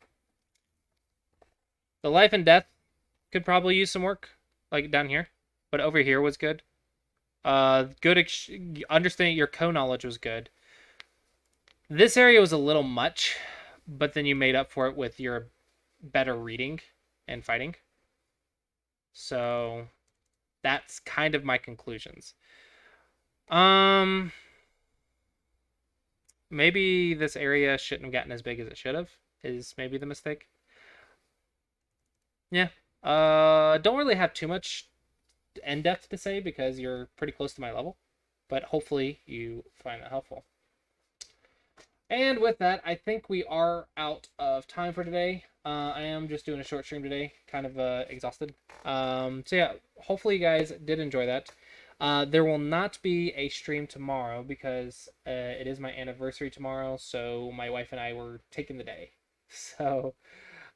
life and death could probably use some work, like down here, but over here was good. Understanding your co-knowledge was good. This area was a little much, but then you made up for it with your better reading and fighting. So that's kind of my conclusions. Maybe this area shouldn't have gotten as big as it should have, is maybe the mistake. Yeah. Don't really have too much end depth to say because you're pretty close to my level, but hopefully you find that helpful. And with that, I think we are out of time for today. I am just doing a short stream today, kind of exhausted. So yeah, hopefully you guys did enjoy that. There will not be a stream tomorrow because it is my anniversary tomorrow, so my wife and I were taking the day. So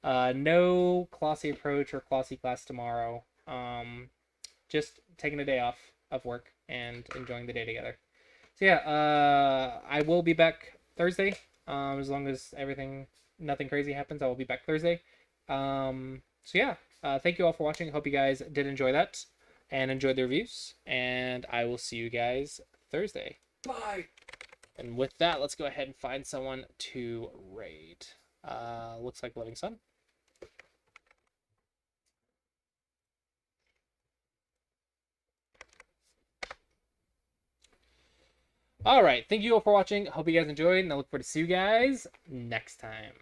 no Klossy approach or Klossy class tomorrow. Just taking a day off of work and enjoying the day together. So yeah, I will be back Thursday. As long as nothing crazy happens, I will be back Thursday. So yeah, thank you all for watching. Hope you guys did enjoy that and enjoyed the reviews. And I will see you guys Thursday. Bye. And with that, let's go ahead and find someone to raid. Looks like Living Sun. All right, thank you all for watching. Hope you guys enjoyed, and I look forward to see you guys next time.